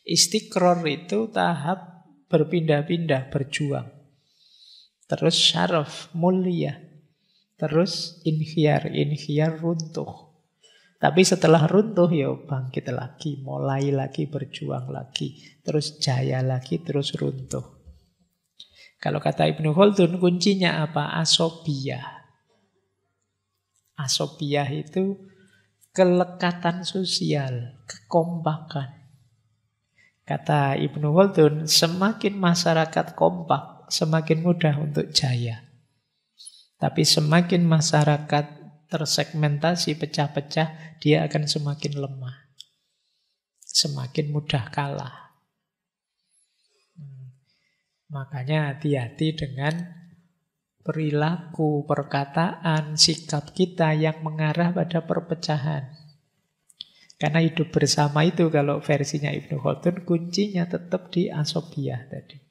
Istiqror itu tahap berpindah-pindah, berjuang. Terus syaraf, mulia. Terus inkhiyar, inkhiyar runtuh. Tapi setelah runtuh ya bangkit lagi, mulai lagi, berjuang lagi. Terus jaya lagi, terus runtuh. Kalau kata Ibnu Khaldun, kuncinya apa? Asobiyah. Asobiyah itu kelekatan sosial, kekompakan. Kata Ibnu Khaldun, semakin masyarakat kompak, semakin mudah untuk jaya. Tapi semakin masyarakat tersegmentasi, pecah-pecah, dia akan semakin lemah. Semakin mudah kalah. Makanya hati-hati dengan perilaku, perkataan, sikap kita yang mengarah pada perpecahan. Karena hidup bersama itu kalau versinya Ibnu Khaldun kuncinya tetap di asobiyah tadi.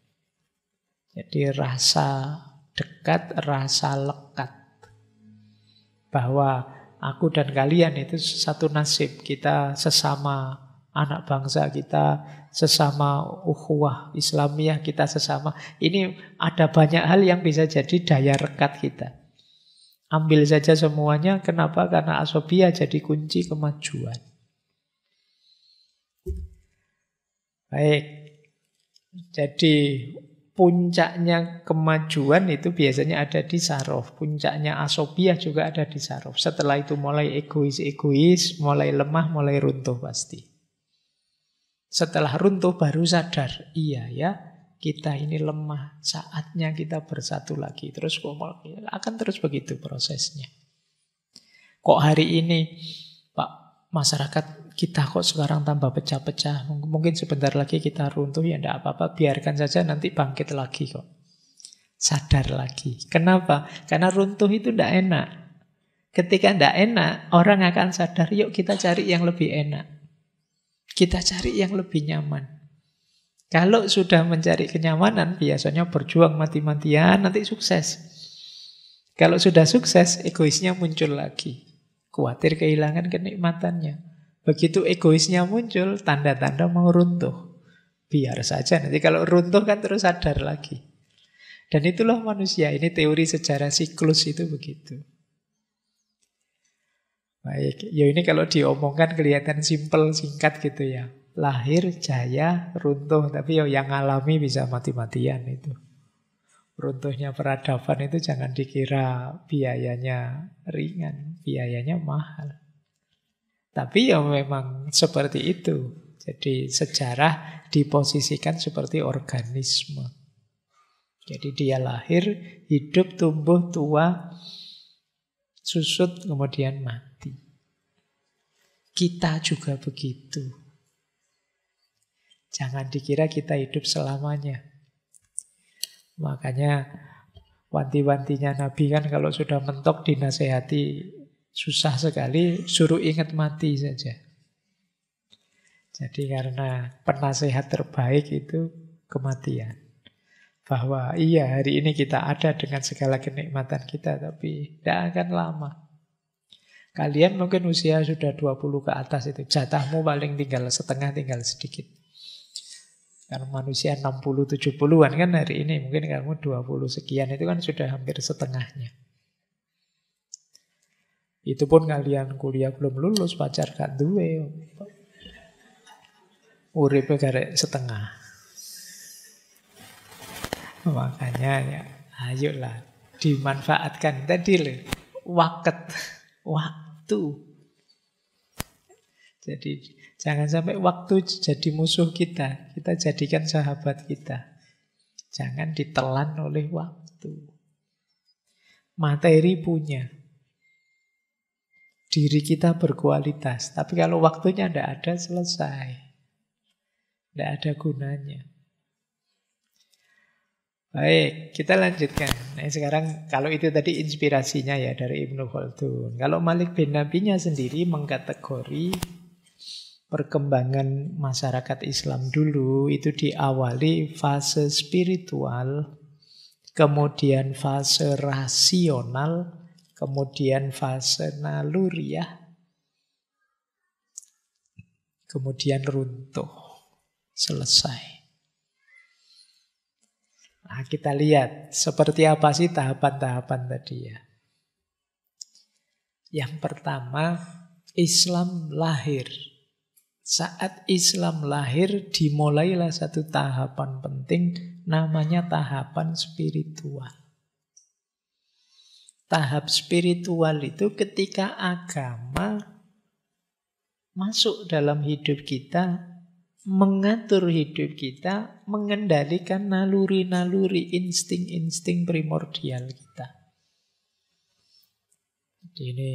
Jadi rasa dekat, rasa lekat. Bahwa aku dan kalian itu satu nasib. Kita sesama anak bangsa, kita sesama ukhuwah Islamiyah, kita sesama. Ini ada banyak hal yang bisa jadi daya rekat kita. Ambil saja semuanya. Kenapa? Karena asobiyah jadi kunci kemajuan. Baik. Jadi puncaknya kemajuan itu biasanya ada di saraf. Puncaknya asobiyah juga ada di saraf. Setelah itu mulai egois-egois, mulai lemah, mulai runtuh pasti. Setelah runtuh baru sadar, iya ya, kita ini lemah, saatnya kita bersatu lagi. Terus akan terus begitu prosesnya. Kok hari ini, Pak, masyarakat kita kok sekarang tambah pecah-pecah. Mungkin sebentar lagi kita runtuh, ya enggak apa-apa, biarkan saja nanti bangkit lagi kok. Sadar lagi. Kenapa? Karena runtuh itu enggak enak. Ketika enggak enak, orang akan sadar, yuk kita cari yang lebih enak. Kita cari yang lebih nyaman. Kalau sudah mencari kenyamanan, biasanya berjuang mati-matian, nanti sukses. Kalau sudah sukses, egoisnya muncul lagi. Khawatir kehilangan kenikmatannya. Begitu egoisnya muncul, tanda-tanda mau runtuh. Biar saja, nanti kalau runtuh kan terus sadar lagi. Dan itulah manusia, ini teori sejarah siklus itu begitu. Baik, ya ini kalau diomongkan kelihatan simpel, singkat gitu ya. Lahir, jaya, runtuh. Tapi yang ngalami bisa mati-matian itu. Runtuhnya peradaban itu jangan dikira biayanya ringan. Biayanya mahal. Tapi ya memang seperti itu. Jadi sejarah diposisikan seperti organisme. Jadi dia lahir, hidup, tumbuh, tua, susut, kemudian mati. Kita juga begitu. Jangan dikira kita hidup selamanya. Makanya wanti-wantinya Nabi kan kalau sudah mentok dinasehati susah sekali, suruh ingat mati saja. Jadi karena penasehat terbaik itu kematian. Bahwa iya hari ini kita ada dengan segala kenikmatan kita, tapi tidak akan lama. Kalian mungkin usia sudah 20 ke atas itu. Jatahmu paling tinggal setengah, tinggal sedikit. Karena manusia 60-70-an kan hari ini. Mungkin kamu 20 sekian, itu kan sudah hampir setengahnya. Itu pun kalian kuliah belum lulus, pacar gak duwe. Uripe garek setengah. Makanya ya, ayolah dimanfaatkan tadi loh. Waktu. Jadi jangan sampai waktu jadi musuh kita. Kita jadikan sahabat kita. Jangan ditelan oleh waktu. Materi punya. Diri kita berkualitas. Tapi kalau waktunya tidak ada, selesai. Tidak ada gunanya. Baik, kita lanjutkan. Nah, sekarang kalau itu tadi inspirasinya ya dari Ibnu Khaldun. Kalau Malik bin Nabinya sendiri mengkategori perkembangan masyarakat Islam dulu itu diawali fase spiritual, kemudian fase rasional, kemudian fase naluriah, kemudian runtuh, selesai. Nah, kita lihat seperti apa sih tahapan-tahapan tadi ya. Yang pertama, Islam lahir. Saat Islam lahir, dimulailah satu tahapan penting, namanya tahapan spiritual. Tahap spiritual itu ketika agama masuk dalam hidup kita, mengatur hidup kita, mengendalikan naluri-naluri, insting-insting primordial kita. Jadi ini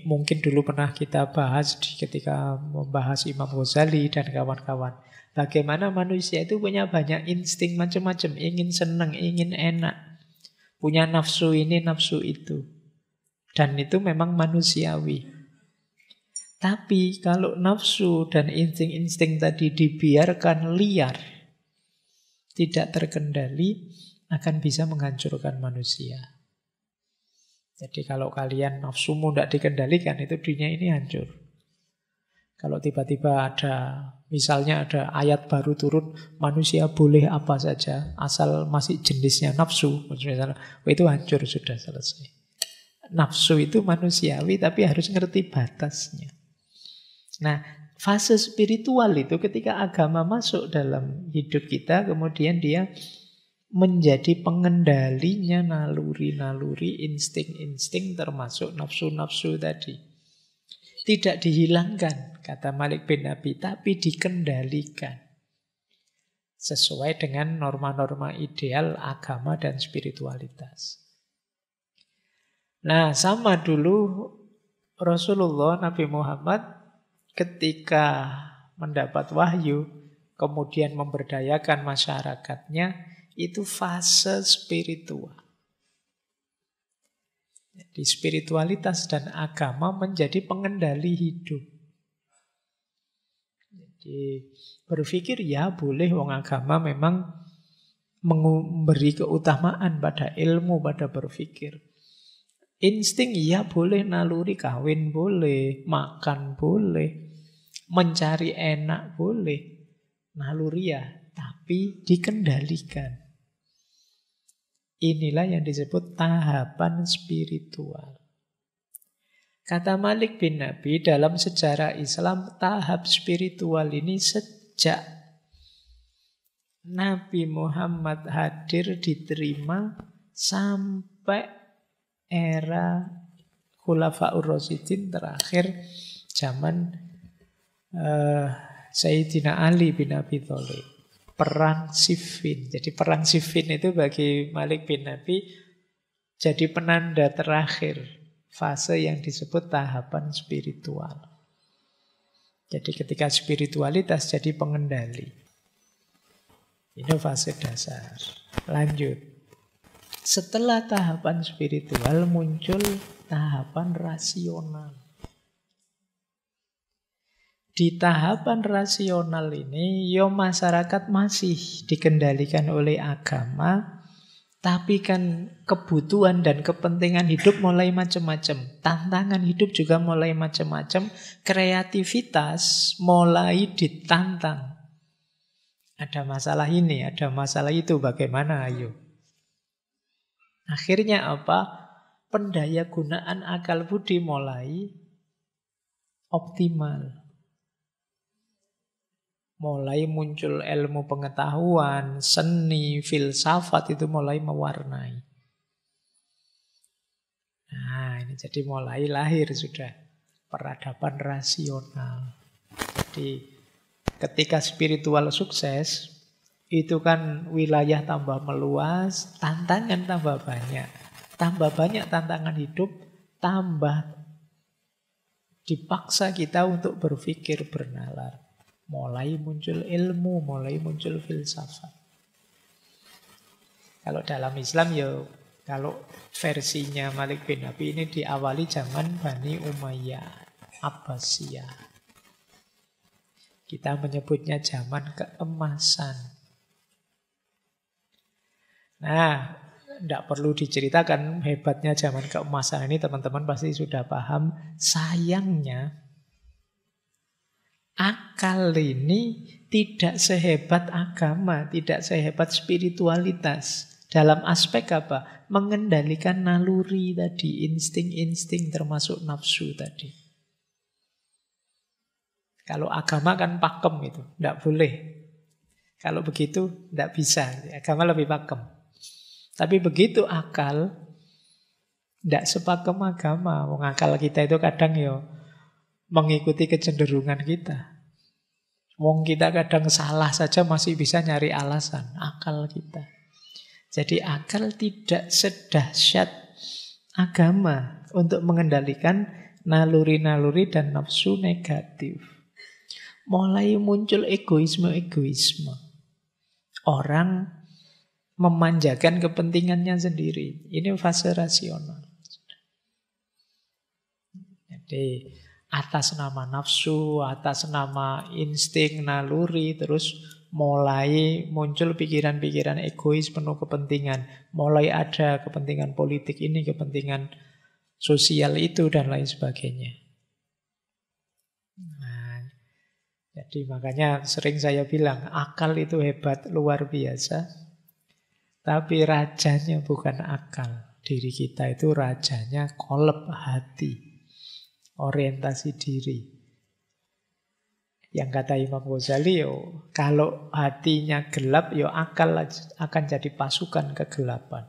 mungkin dulu pernah kita bahas ketika membahas Imam Ghazali dan kawan-kawan. Bagaimana manusia itu punya banyak insting macam-macam, ingin senang, ingin enak. Punya nafsu ini, nafsu itu. Dan itu memang manusiawi. Tapi kalau nafsu dan insting-insting tadi dibiarkan liar, tidak terkendali, akan bisa menghancurkan manusia. Jadi kalau kalian nafsumu tidak dikendalikan, itu dunia ini hancur. Kalau tiba-tiba ada, misalnya ada ayat baru turun, manusia boleh apa saja, asal masih jenisnya nafsu, misalnya, itu hancur, sudah selesai. Nafsu itu manusiawi, tapi harus ngerti batasnya. Nah, fase spiritual itu ketika agama masuk dalam hidup kita, kemudian dia menjadi pengendalinya naluri-naluri, insting-insting termasuk nafsu-nafsu tadi. Tidak dihilangkan, kata Malik bin Nabi, tapi dikendalikan. Sesuai dengan norma-norma ideal agama dan spiritualitas. Nah, sama dulu Rasulullah Nabi Muhammad ketika mendapat wahyu, kemudian memberdayakan masyarakatnya, itu fase spiritual. Jadi spiritualitas dan agama menjadi pengendali hidup. Jadi berpikir ya boleh wong agama memang memberi keutamaan pada ilmu, pada berpikir. Insting ya boleh, naluri kawin boleh, makan boleh, mencari enak boleh, naluri ya, tapi dikendalikan. Inilah yang disebut tahapan spiritual. Kata Malik bin Nabi, dalam sejarah Islam, tahap spiritual ini sejak Nabi Muhammad hadir diterima sampai era Khulafaur Rasyidin terakhir zaman Sayyidina Ali bin Abi Thalib. Perang Siffin. Jadi perang Siffin itu bagi Malik bin Nabi jadi penanda terakhir fase yang disebut tahapan spiritual. Jadi ketika spiritualitas jadi pengendali. Ini fase dasar. Lanjut. Setelah tahapan spiritual muncul tahapan rasional. Di tahapan rasional ini, masyarakat masih dikendalikan oleh agama, tapi kan kebutuhan dan kepentingan hidup mulai macam-macam. Tantangan hidup juga mulai macam-macam. Kreativitas mulai ditantang. Ada masalah ini, ada masalah itu, bagaimana ayo? Akhirnya apa? Pendayagunaan akal budi mulai optimal. Mulai muncul ilmu pengetahuan, seni, filsafat itu mulai mewarnai. Nah, ini jadi mulai lahir sudah peradaban rasional. Jadi ketika spiritual sukses, itu kan wilayah tambah meluas, tantangan tambah banyak. Tambah banyak tantangan hidup, tambah dipaksa kita untuk berpikir bernalar. Mulai muncul ilmu, mulai muncul filsafat. Kalau dalam Islam ya, kalau versinya Malik bin Abi ini diawali zaman Bani Umayyah, Abbasiyah. Kita menyebutnya zaman keemasan. Nah, tidak perlu diceritakan hebatnya zaman keemasan ini, teman-teman pasti sudah paham. Sayangnya, akal ini tidak sehebat agama, tidak sehebat spiritualitas. Dalam aspek apa? Mengendalikan naluri tadi, insting-insting termasuk nafsu tadi. Kalau agama kan pakem itu, tidak boleh. Kalau begitu tidak bisa, agama lebih pakem. Tapi begitu akal, tidak sepakem agama. Akal kita itu kadang ya mengikuti kecenderungan kita. Wong kita kadang salah saja masih bisa nyari alasan. Akal kita. Jadi akal tidak sedahsyat agama untuk mengendalikan naluri-naluri dan nafsu negatif. Mulai muncul egoisme-egoisme. Orang memanjakan kepentingannya sendiri. Ini fase rasional. Jadi atas nama nafsu, atas nama insting, naluri, terus mulai muncul pikiran-pikiran egois penuh kepentingan. Mulai ada kepentingan politik ini, kepentingan sosial itu, dan lain sebagainya. Nah, jadi makanya sering saya bilang, akal itu hebat, luar biasa. Tapi rajanya bukan akal. Diri kita itu rajanya kolab hati. Orientasi diri. Yang kata Imam Ghazali, kalau hatinya gelap, akal akan jadi pasukan kegelapan.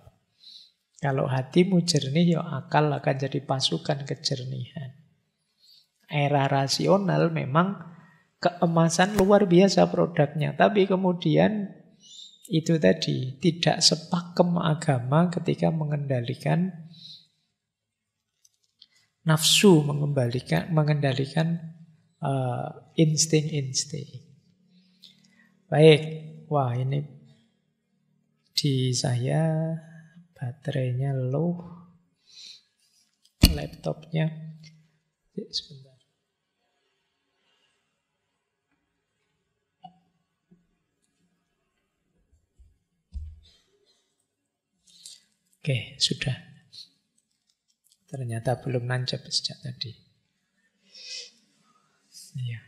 Kalau hatimu jernih, akal akan jadi pasukan kejernihan. Era rasional memang keemasan luar biasa produknya. Tapi kemudian itu tadi, tidak sepakem agama ketika mengendalikan nafsu, mengendalikan insting-insting. Baik, wah ini di saya baterainya low, laptopnya. Sebentar. Oke, sudah. Ternyata belum nancap sejak tadi. Iya.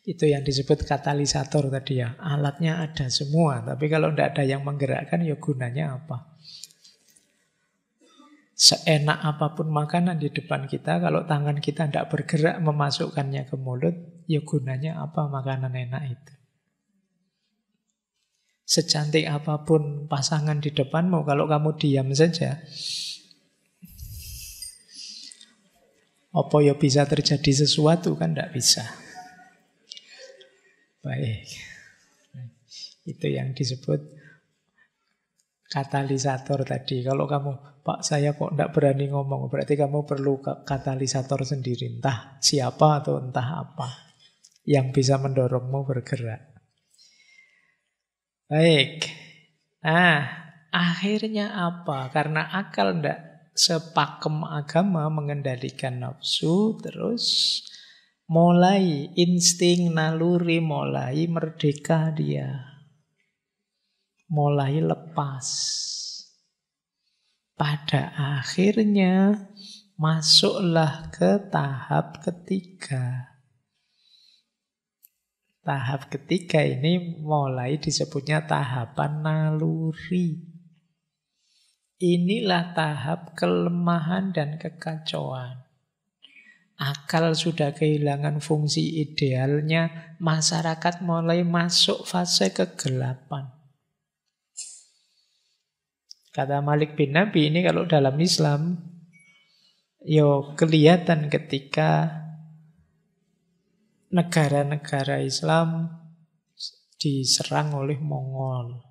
Itu yang disebut katalisator tadi ya. Alatnya ada semua, tapi kalau tidak ada yang menggerakkan, gunanya apa? Seenak apapun makanan di depan kita, kalau tangan kita tidak bergerak memasukkannya ke mulut, gunanya apa makanan enak itu? Secantik apapun pasangan di depanmu, kalau kamu diam saja, apa bisa terjadi sesuatu? Kan tidak bisa. Baik. Itu yang disebut katalisator tadi. Kalau kamu, Pak saya kok tidak berani ngomong, berarti kamu perlu katalisator sendiri. Entah siapa atau entah apa yang bisa mendorongmu bergerak. Baik. Nah, akhirnya apa? Karena akal tidak sepakem agama mengendalikan nafsu, terus mulai insting naluri mulai merdeka dia. Mulai lepas. Pada akhirnya masuklah ke tahap ketiga. Tahap ketiga ini mulai disebutnya tahapan naluri. Inilah tahap kelemahan dan kekacauan. Akal sudah kehilangan fungsi idealnya, masyarakat mulai masuk fase kegelapan. Kata Malik bin Nabi ini kalau dalam Islam, kelihatan ketika negara-negara Islam diserang oleh Mongol.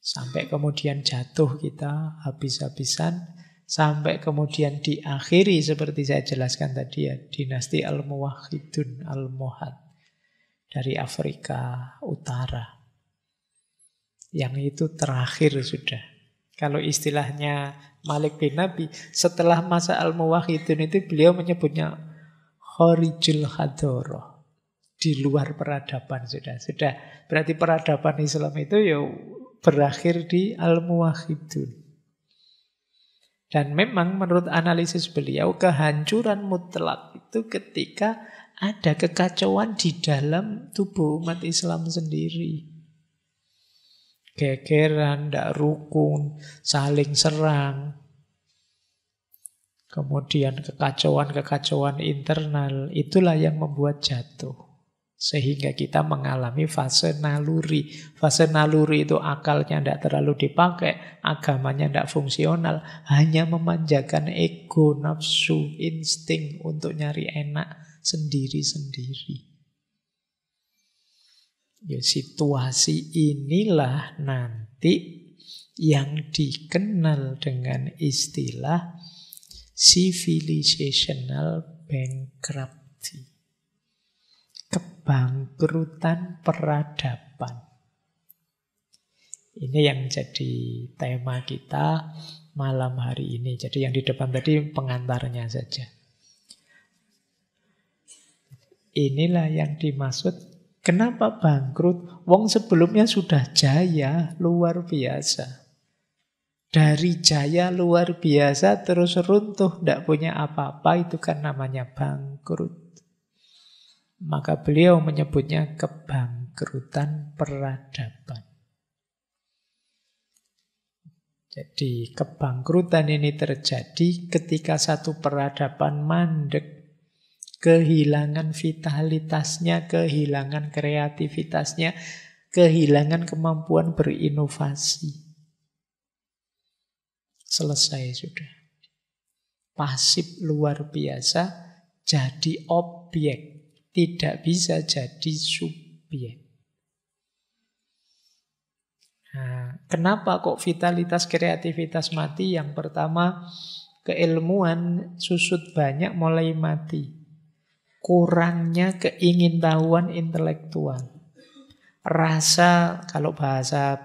Sampai kemudian jatuh kita habis-habisan. Sampai kemudian diakhiri seperti saya jelaskan tadi ya, dinasti Al-Muwahhidun Al-Muhad dari Afrika Utara. Yang itu terakhir sudah. Kalau istilahnya Malik bin Nabi, setelah masa Al-Muwahhidun itu beliau menyebutnya Khorijul Hadoroh. Di luar peradaban sudah. Berarti peradaban Islam itu berakhir di Al-Muwahhidun. Dan memang menurut analisis beliau, kehancuran mutlak itu ketika ada kekacauan di dalam tubuh umat Islam sendiri. Gegeran, tidak rukun, saling serang. Kemudian kekacauan-kekacauan internal, itulah yang membuat jatuh. Sehingga kita mengalami fase naluri. Fase naluri itu akalnya tidak terlalu dipakai, agamanya tidak fungsional, hanya memanjakan ego, nafsu, insting untuk nyari enak sendiri-sendiri. Situasi inilah nanti yang dikenal dengan istilah civilizational bankruptcy. Kebangkrutan peradaban. Ini yang jadi tema kita malam hari ini. Jadi yang di depan tadi pengantarnya saja. Inilah yang dimaksud. Kenapa bangkrut? Wong sebelumnya sudah jaya luar biasa. Dari jaya luar biasa terus runtuh, tidak punya apa-apa, itu kan namanya bangkrut. Maka beliau menyebutnya kebangkrutan peradaban. Jadi kebangkrutan ini terjadi ketika satu peradaban mandek, kehilangan vitalitasnya, kehilangan kreativitasnya, kehilangan kemampuan berinovasi. Selesai sudah. Pasif luar biasa jadi objek. Tidak bisa jadi subjek. Nah, kenapa kok vitalitas kreativitas mati? Yang pertama, keilmuan susut banyak mulai mati. Kurangnya keingintahuan intelektual. Rasa, kalau bahasa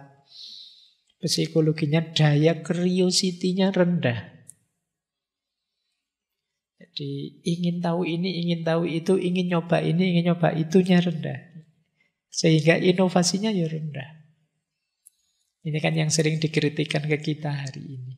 psikologinya, daya curiosity-nya rendah. Jadi ingin tahu ini, ingin tahu itu, ingin nyoba ini, ingin nyoba itunya rendah. Sehingga inovasinya rendah. Ini kan yang sering dikritikkan ke kita hari ini.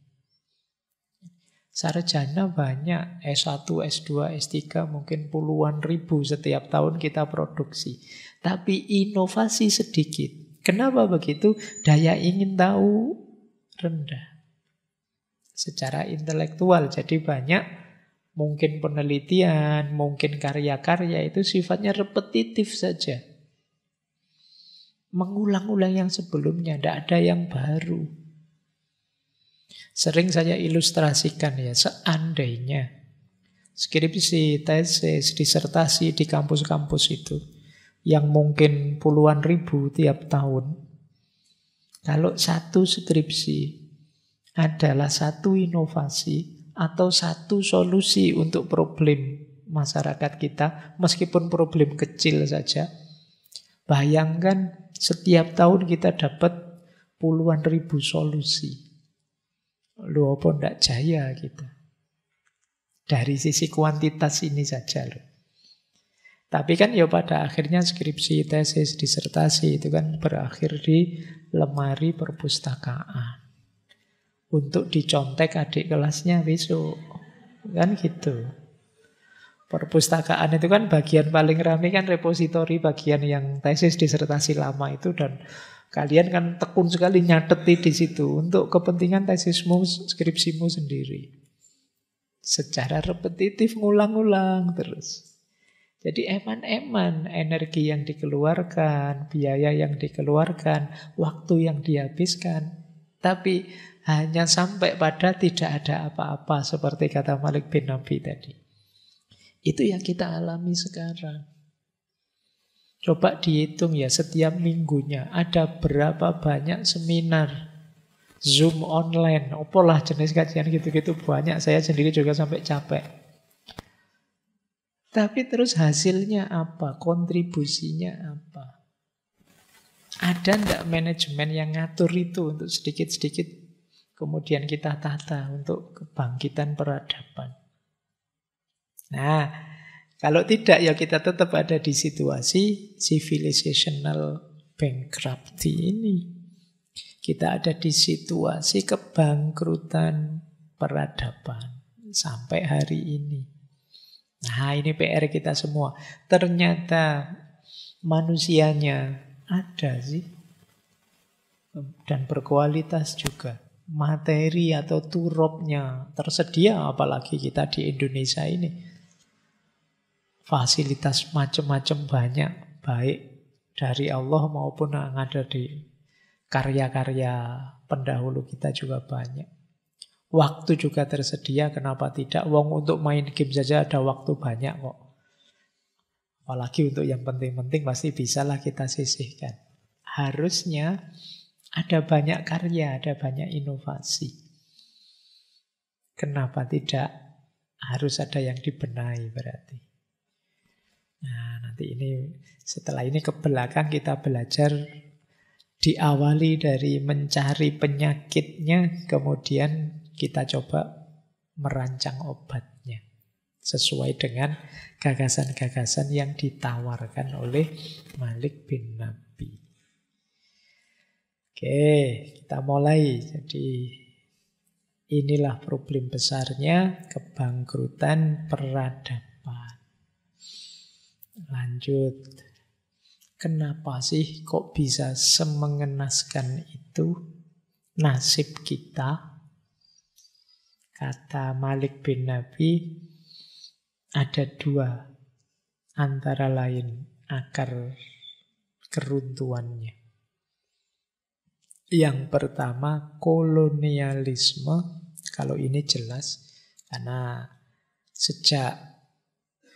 Sarjana banyak, S1, S2, S3 mungkin puluhan ribu setiap tahun kita produksi. Tapi inovasi sedikit. Kenapa begitu? Daya ingin tahu rendah. Secara intelektual jadi banyak. Mungkin penelitian, mungkin karya-karya itu sifatnya repetitif saja. Mengulang-ulang yang sebelumnya, tidak ada yang baru. Sering saya ilustrasikan ya, seandainya skripsi, tesis, disertasi di kampus-kampus itu, yang mungkin puluhan ribu tiap tahun, kalau satu skripsi adalah satu inovasi, atau satu solusi untuk problem masyarakat kita, meskipun problem kecil saja. Bayangkan setiap tahun kita dapat puluhan ribu solusi. Loh, apa ndak jaya kita? Dari sisi kuantitas ini saja loh. Tapi kan pada akhirnya skripsi, tesis, disertasi itu kan berakhir di lemari perpustakaan. Untuk dicontek adik kelasnya besok. Kan gitu. Perpustakaan itu kan bagian paling ramai kan repositori, bagian yang tesis disertasi lama itu, dan kalian kan tekun sekali nyateti di situ untuk kepentingan tesismu, skripsimu sendiri. secara repetitif, ngulang-ngulang terus. Jadi eman-eman energi yang dikeluarkan, biaya yang dikeluarkan, waktu yang dihabiskan. Tapi hanya sampai pada tidak ada apa-apa seperti kata Malik bin Nabi tadi. Itu yang kita alami sekarang. Coba dihitung ya setiap minggunya ada berapa banyak seminar Zoom online, opolah jenis kajian gitu-gitu banyak. Saya sendiri juga sampai capek. Tapi terus hasilnya apa? Kontribusinya apa? Ada enggak manajemen yang ngatur itu untuk sedikit-sedikit kemudian kita tata untuk kebangkitan peradaban? Nah, kalau tidak ya kita tetap ada di situasi civilizational bankruptcy ini. Kita ada di situasi kebangkrutan peradaban sampai hari ini. Nah, ini PR kita semua. Ternyata manusianya ada sih. Dan berkualitas juga. Materi atau turupnya tersedia, apalagi kita di Indonesia ini. Fasilitas macam-macam banyak. Baik dari Allah maupun yang ada di karya-karya pendahulu kita juga banyak. Waktu juga tersedia, kenapa tidak? Wong untuk main game saja ada waktu banyak kok. Apalagi untuk yang penting-penting pasti bisalah kita sisihkan. Harusnya ada banyak karya, ada banyak inovasi. Kenapa tidak? Harus ada yang dibenahi berarti. Nah, nanti ini setelah ini ke belakang kita belajar diawali dari mencari penyakitnya, kemudian kita coba merancang obatnya sesuai dengan gagasan-gagasan yang ditawarkan oleh Malik bin Nabi. Oke, kita mulai. Jadi inilah problem besarnya, kebangkrutan peradaban. Lanjut. Kenapa sih kok bisa semengenaskan itu nasib kita? Kata Malik bin Nabi, ada dua antara lain akar keruntuhannya. Yang pertama kolonialisme. Kalau ini jelas karena sejak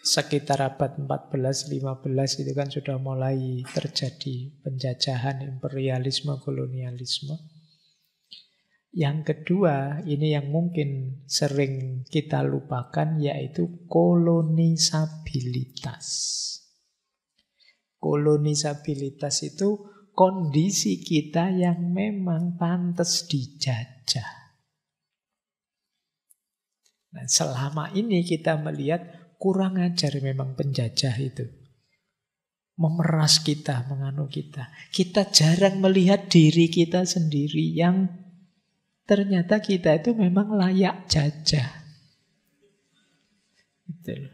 sekitar abad 14-15 itu kan sudah mulai terjadi penjajahan, imperialisme, kolonialisme. Yang kedua, ini yang mungkin sering kita lupakan, yaitu kolonisabilitas. Kolonisabilitas itu kondisi kita yang memang pantas dijajah. Nah, selama ini kita melihat kurang ajar memang penjajah itu. Memeras kita, menganu kita. Kita jarang melihat diri kita sendiri yang ternyata kita itu memang layak jajah. Betul.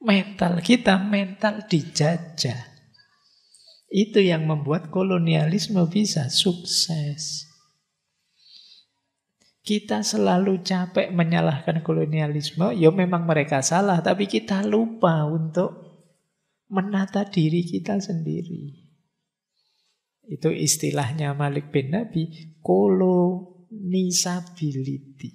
Mental kita, mental dijajah. Itu yang membuat kolonialisme bisa sukses. Kita selalu capek menyalahkan kolonialisme, ya memang mereka salah, tapi kita lupa untuk menata diri kita sendiri. Itu istilahnya Malik bin Nabi, kolonisability.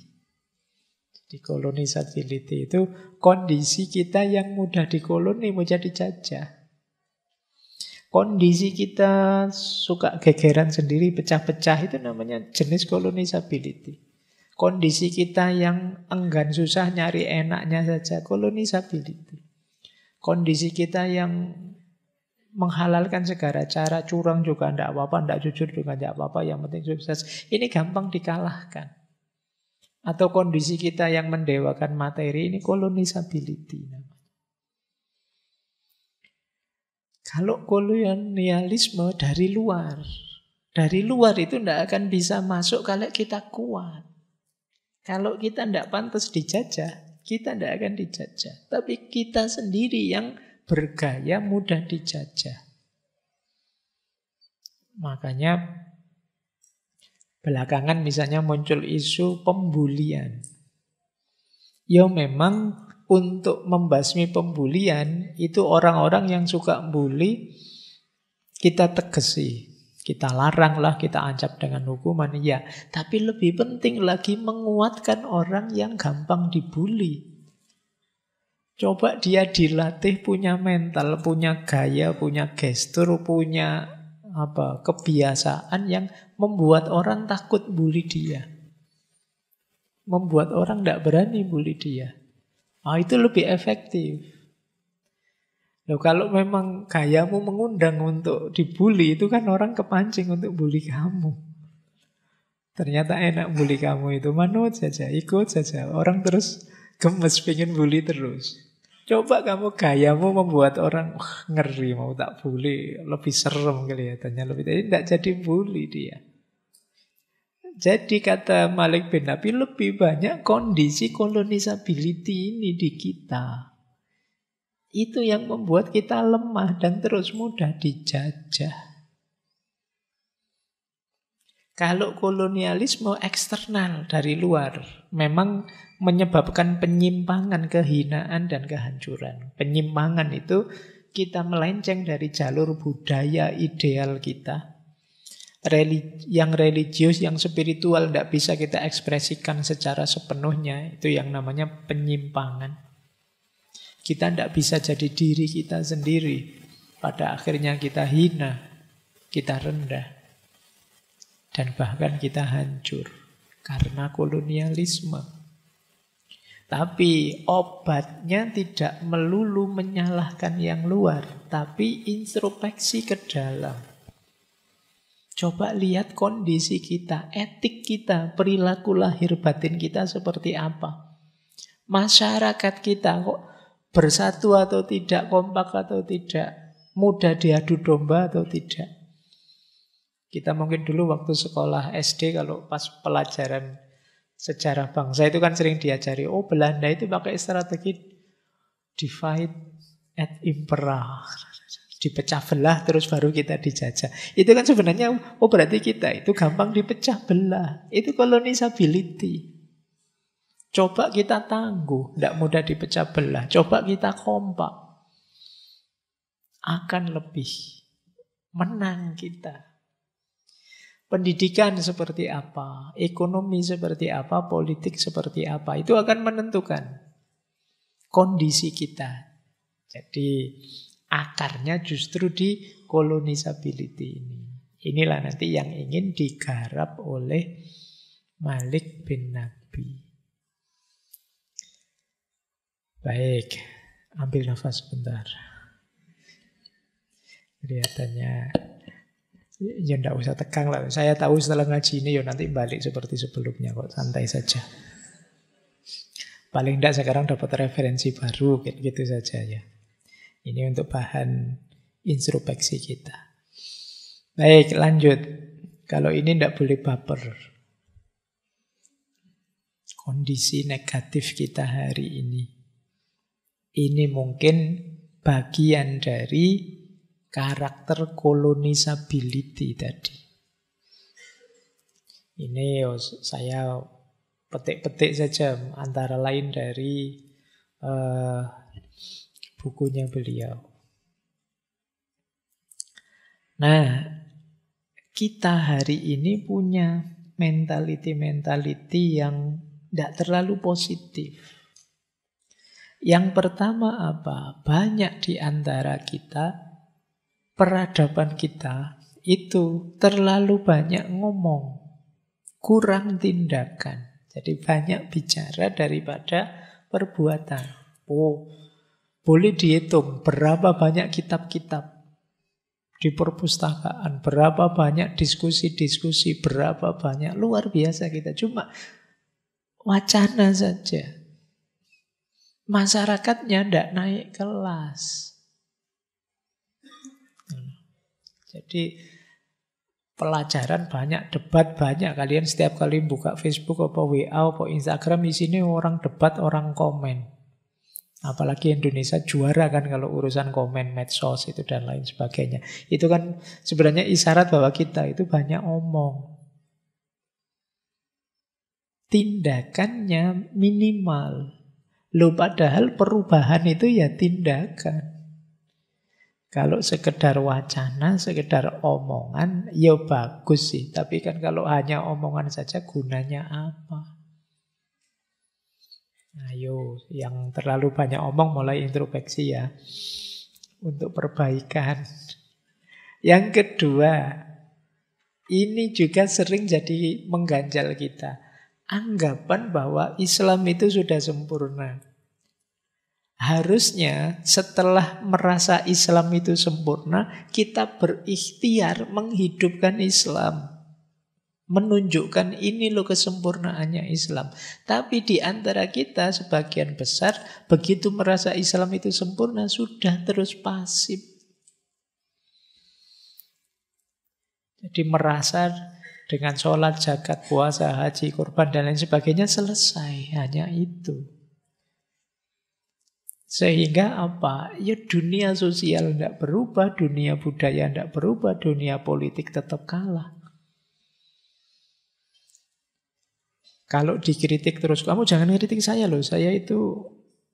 Jadi kolonisability itu kondisi kita yang mudah dikoloni, mudah dijajah. Kondisi kita suka gegeran sendiri, pecah-pecah, itu namanya jenis kolonisability. Kondisi kita yang enggan susah nyari enaknya saja, kolonisability. Kondisi kita yang menghalalkan segala cara, curang juga tidak apa-apa, tidak jujur juga tidak apa-apa, yang penting sukses. Ini gampang dikalahkan. Atau kondisi kita yang mendewakan materi, ini kolonisability. Kalau kolonialisme dari luar itu tidak akan bisa masuk kalau kita kuat. Kalau kita tidak pantas dijajah, kita tidak akan dijajah. Tapi kita sendiri yang bergaya mudah dijajah. Makanya belakangan misalnya muncul isu pembulian. Ya memang untuk membasmi pembulian itu orang-orang yang suka bully kita tegesi, kita larang lah, kita ancam dengan hukuman, ya. Tapi lebih penting lagi menguatkan orang yang gampang dibully. Coba dia dilatih punya mental, punya gaya, punya gestur, punya kebiasaan yang membuat orang takut bully dia. Membuat orang tidak berani bully dia. Itu lebih efektif. Loh, kalau memang gayamu mengundang untuk dibully, itu kan orang kepancing untuk bully kamu. Ternyata enak bully kamu itu, manut saja, ikut saja. Orang terus gemes, pengen bully terus. Coba kamu gayamu membuat orang ngeri, mau tak bully, lebih serem kelihatannya. Tidak jadi bully dia. Jadi kata Malik bin Nabi, lebih banyak kondisi kolonisability ini di kita. Itu yang membuat kita lemah dan terus mudah dijajah. Kalau kolonialisme eksternal dari luar, memang menyebabkan penyimpangan, kehinaan, dan kehancuran. Penyimpangan itu kita melenceng dari jalur budaya ideal kita. Yang religius, yang spiritual tidak bisa kita ekspresikan secara sepenuhnya. Itu yang namanya penyimpangan. Kita tidak bisa jadi diri kita sendiri. Pada akhirnya kita hina, kita rendah. Dan bahkan kita hancur karena kolonialisme. Tapi obatnya tidak melulu menyalahkan yang luar, tapi introspeksi ke dalam. Coba lihat kondisi kita, etik kita, perilaku lahir batin kita seperti apa. Masyarakat kita kok bersatu atau tidak, kompak atau tidak, mudah diadu domba atau tidak. Kita mungkin dulu waktu sekolah SD, kalau pas pelajaran sejarah bangsa itu kan sering diajari, Belanda itu pakai strategi divide et impera. Dipecah belah terus baru kita dijajah. Itu kan sebenarnya, berarti kita itu gampang dipecah belah. Itu kolonisability. Coba kita tangguh, tidak mudah dipecah belah. Coba kita kompak, akan lebih menang kita. Pendidikan seperti apa, ekonomi seperti apa, politik seperti apa, itu akan menentukan kondisi kita. Jadi akarnya justru di kolonisability ini. Inilah nanti yang ingin digarap oleh Malik bin Nabi. Baik, ambil nafas sebentar. Kelihatannya ya enggak usah tegang lah. Saya tahu setelah ngaji ini ya nanti balik seperti sebelumnya kok, santai saja. Paling enggak sekarang dapat referensi baru, gitu saja ya. Ini untuk bahan introspeksi kita. Baik, lanjut. Kalau ini enggak boleh baper. Kondisi negatif kita hari ini. Ini mungkin bagian dari karakter kolonisability tadi. Ini saya petik-petik saja antara lain dari bukunya beliau. Nah, kita hari ini punya mentality yang tidak terlalu positif. Yang pertama apa? Banyak di antara kita, peradaban kita itu terlalu banyak ngomong, kurang tindakan. Jadi banyak bicara daripada perbuatan. Boleh dihitung berapa banyak kitab-kitab di perpustakaan, berapa banyak diskusi-diskusi, berapa banyak, luar biasa kita. Cuma wacana saja. Masyarakatnya tidak naik kelas. Jadi pelajaran banyak, debat banyak. Kalian setiap kali buka Facebook, apa WA, apa Instagram, di sini orang debat, orang komen. Apalagi Indonesia juara kan kalau urusan komen, medsos itu dan lain sebagainya. Itu kan sebenarnya isyarat bahwa kita itu banyak omong. Tindakannya minimal. Loh padahal perubahan itu ya tindakan. Kalau sekedar wacana, sekedar omongan, ya bagus sih. Tapi kan kalau hanya omongan saja gunanya apa? Ayo, yang terlalu banyak omong mulai introspeksi ya. Untuk perbaikan. Yang kedua, ini juga sering jadi mengganjal kita. Anggapan bahwa Islam itu sudah sempurna. Harusnya setelah merasa Islam itu sempurna, kita berikhtiar menghidupkan Islam. Menunjukkan ini loh kesempurnaannya Islam. Tapi di antara kita sebagian besar, begitu merasa Islam itu sempurna, sudah terus pasif. Jadi merasa dengan sholat, zakat, puasa, haji, kurban, dan lain sebagainya selesai. Hanya itu. Sehingga apa? Ya dunia sosial tidak berubah, dunia budaya tidak berubah, dunia politik tetap kalah. Kalau dikritik terus, kamu jangan kritik saya loh, saya itu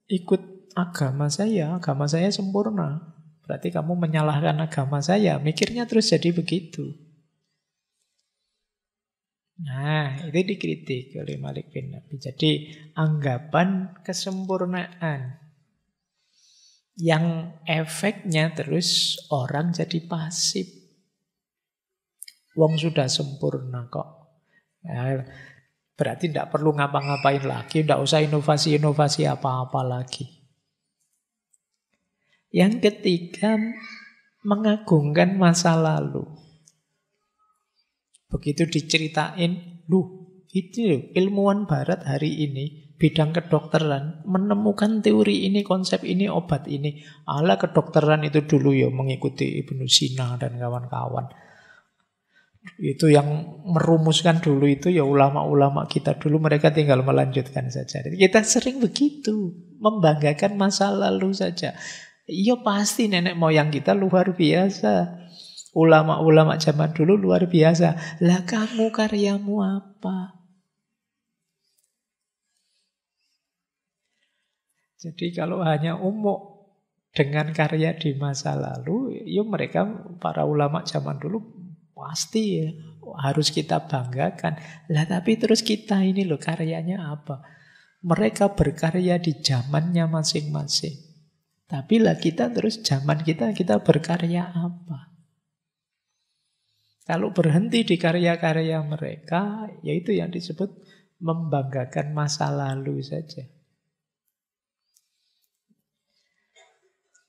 ikut agama saya sempurna. Berarti kamu menyalahkan agama saya, mikirnya terus jadi begitu. Nah, itu dikritik oleh Malik bin Nabi. Jadi anggapan kesempurnaan yang efeknya terus orang jadi pasif. Wong sudah sempurna kok. Nah, berarti tidak perlu ngapa-ngapain lagi, tidak usah inovasi-inovasi apa-apa lagi. Yang ketiga, mengagungkan masa lalu. Begitu diceritain, itu ilmuwan barat hari ini bidang kedokteran menemukan teori ini, konsep ini, obat ini. Ala kedokteran itu dulu ya mengikuti Ibnu Sina dan kawan-kawan. Itu yang merumuskan dulu itu ya ulama-ulama kita dulu, mereka tinggal melanjutkan saja. Jadi kita sering begitu, membanggakan masa lalu saja. Ya pasti nenek moyang kita luar biasa. Ulama-ulama zaman dulu luar biasa. Lah kamu karyamu apa? Jadi kalau hanya umuk dengan karya di masa lalu, ya mereka para ulama zaman dulu pasti ya harus kita banggakan. Lah tapi terus kita ini loh karyanya apa? Mereka berkarya di zamannya masing-masing. Tapi lah kita terus zaman kita berkarya apa? Kalau berhenti di karya-karya mereka, yaitu yang disebut membanggakan masa lalu saja.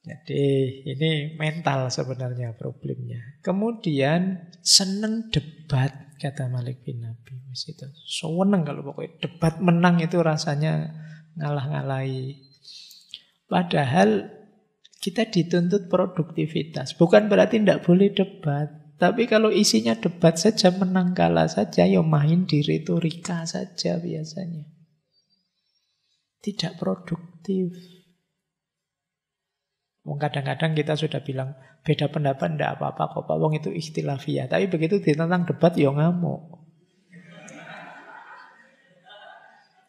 Jadi ini mental sebenarnya problemnya. Kemudian seneng debat, kata Malik bin Nabi. Itu seneng kalau pokoknya debat menang itu rasanya ngalah-ngalahi. Padahal kita dituntut produktivitas. Bukan berarti tidak boleh debat. Tapi kalau isinya debat saja, menang kalah saja, ya main di retorika saja biasanya. Tidak produktif. Kadang-kadang kita sudah bilang beda pendapat tidak apa-apa kok Pak Wong itu ikhtilafiyah. Tapi begitu ditentang debat ya ngamuk.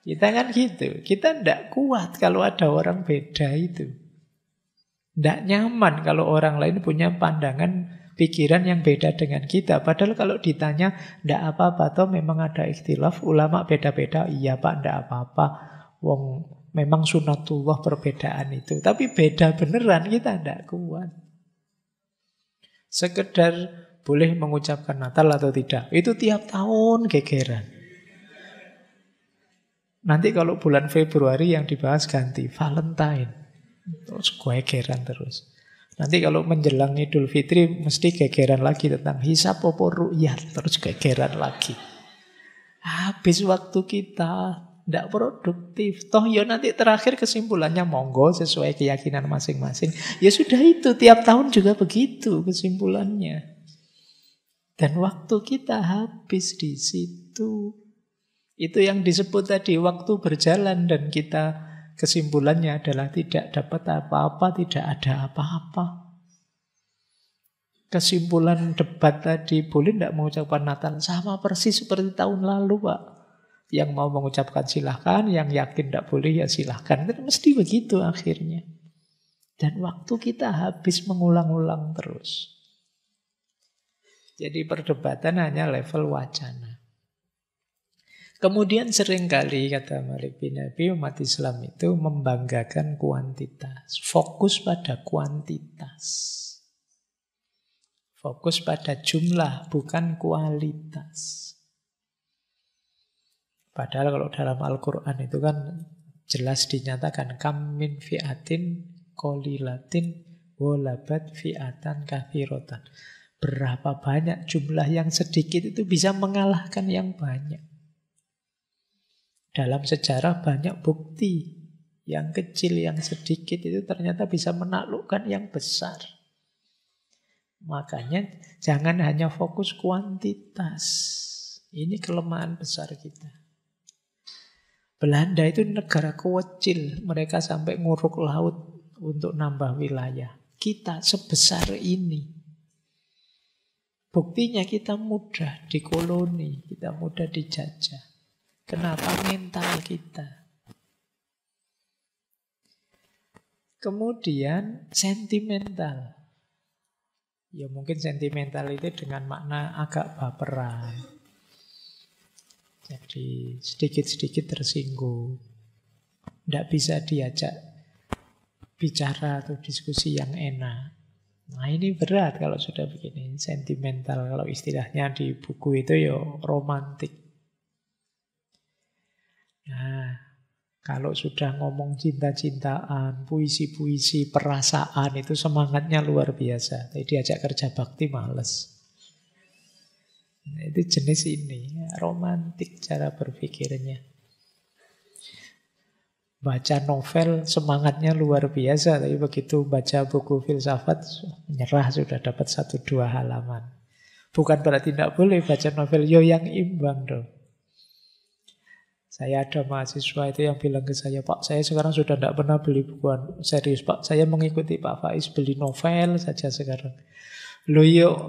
Kita kan gitu. Kita tidak kuat kalau ada orang beda itu. Tidak nyaman kalau orang lain punya pandangan pikiran yang beda dengan kita. Padahal kalau ditanya tidak apa-apa toh memang ada ikhtilaf, ulama beda-beda. Iya Pak, tidak apa-apa. Wong memang sunatullah perbedaan itu. Tapi beda beneran kita tidak kuat. Sekedar boleh mengucapkan Natal atau tidak. Itu tiap tahun gegeran. Nanti kalau bulan Februari yang dibahas ganti Valentine. Terus gegeran terus. Nanti kalau menjelang Idul Fitri mesti gegeran lagi tentang hisab apa ru'yat. Terus gegeran lagi. Habis waktu kita. Tidak produktif. Toh ya nanti terakhir kesimpulannya monggo sesuai keyakinan masing-masing. Ya sudah itu. Tiap tahun juga begitu kesimpulannya. Dan waktu kita habis di situ. Itu yang disebut tadi waktu berjalan dan kita kesimpulannya adalah tidak dapat apa-apa, tidak ada apa-apa. Kesimpulan debat tadi boleh tidak mengucapkan Natal sama persis seperti tahun lalu Pak. Yang mau mengucapkan silahkan, yang yakin tidak boleh ya silahkan. Itu mesti begitu akhirnya. Dan waktu kita habis mengulang-ulang terus. Jadi perdebatan hanya level wacana. Kemudian seringkali, kata Malik bin Abi, umat Islam itu membanggakan kuantitas. Fokus pada kuantitas. Fokus pada jumlah, bukan kualitas. Padahal kalau dalam Al-Quran itu kan jelas dinyatakan kam min fi'atin qalilatin walabat fi'atan katsiratan. Berapa banyak jumlah yang sedikit itu bisa mengalahkan yang banyak. Dalam sejarah banyak bukti yang kecil, yang sedikit itu ternyata bisa menaklukkan yang besar. Makanya jangan hanya fokus kuantitas. Ini kelemahan besar kita. Belanda itu negara kecil, mereka sampai nguruk laut untuk nambah wilayah. Kita sebesar ini. Buktinya kita mudah dikoloni, kita mudah dijajah. Kenapa? Mental kita. Kemudian sentimental. Ya mungkin sentimental itu dengan makna agak baperan. Jadi sedikit-sedikit tersinggung. Tidak bisa diajak bicara atau diskusi yang enak. Nah ini berat kalau sudah begini. Sentimental kalau istilahnya di buku itu ya romantik. Nah, kalau sudah ngomong cinta-cintaan, puisi-puisi, perasaan, itu semangatnya luar biasa. Tapi diajak kerja bakti males. Nah, itu jenis ini, romantik cara berpikirnya. Baca novel semangatnya luar biasa, tapi begitu baca buku filsafat, menyerah sudah dapat 1-2 halaman. Bukan berarti tidak boleh baca novel, yang imbang dong. Saya ada mahasiswa itu yang bilang ke saya, Pak, saya sekarang sudah tidak pernah beli bukuan. Serius, Pak, saya mengikuti Pak Faiz beli novel saja sekarang. Loh yuk,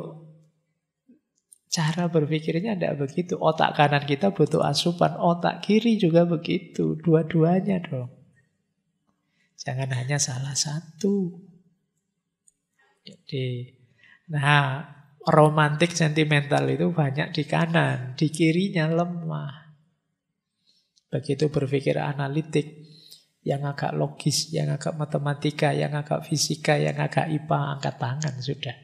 cara berpikirnya tidak begitu. Otak kanan kita butuh asupan, otak kiri juga begitu. Dua-duanya dong. Jangan hanya salah satu. Jadi, nah, romantik sentimental itu banyak di kanan, di kirinya lemah. Begitu berpikir analitik, yang agak logis, yang agak matematika, yang agak fisika, yang agak IPA, angkat tangan sudah.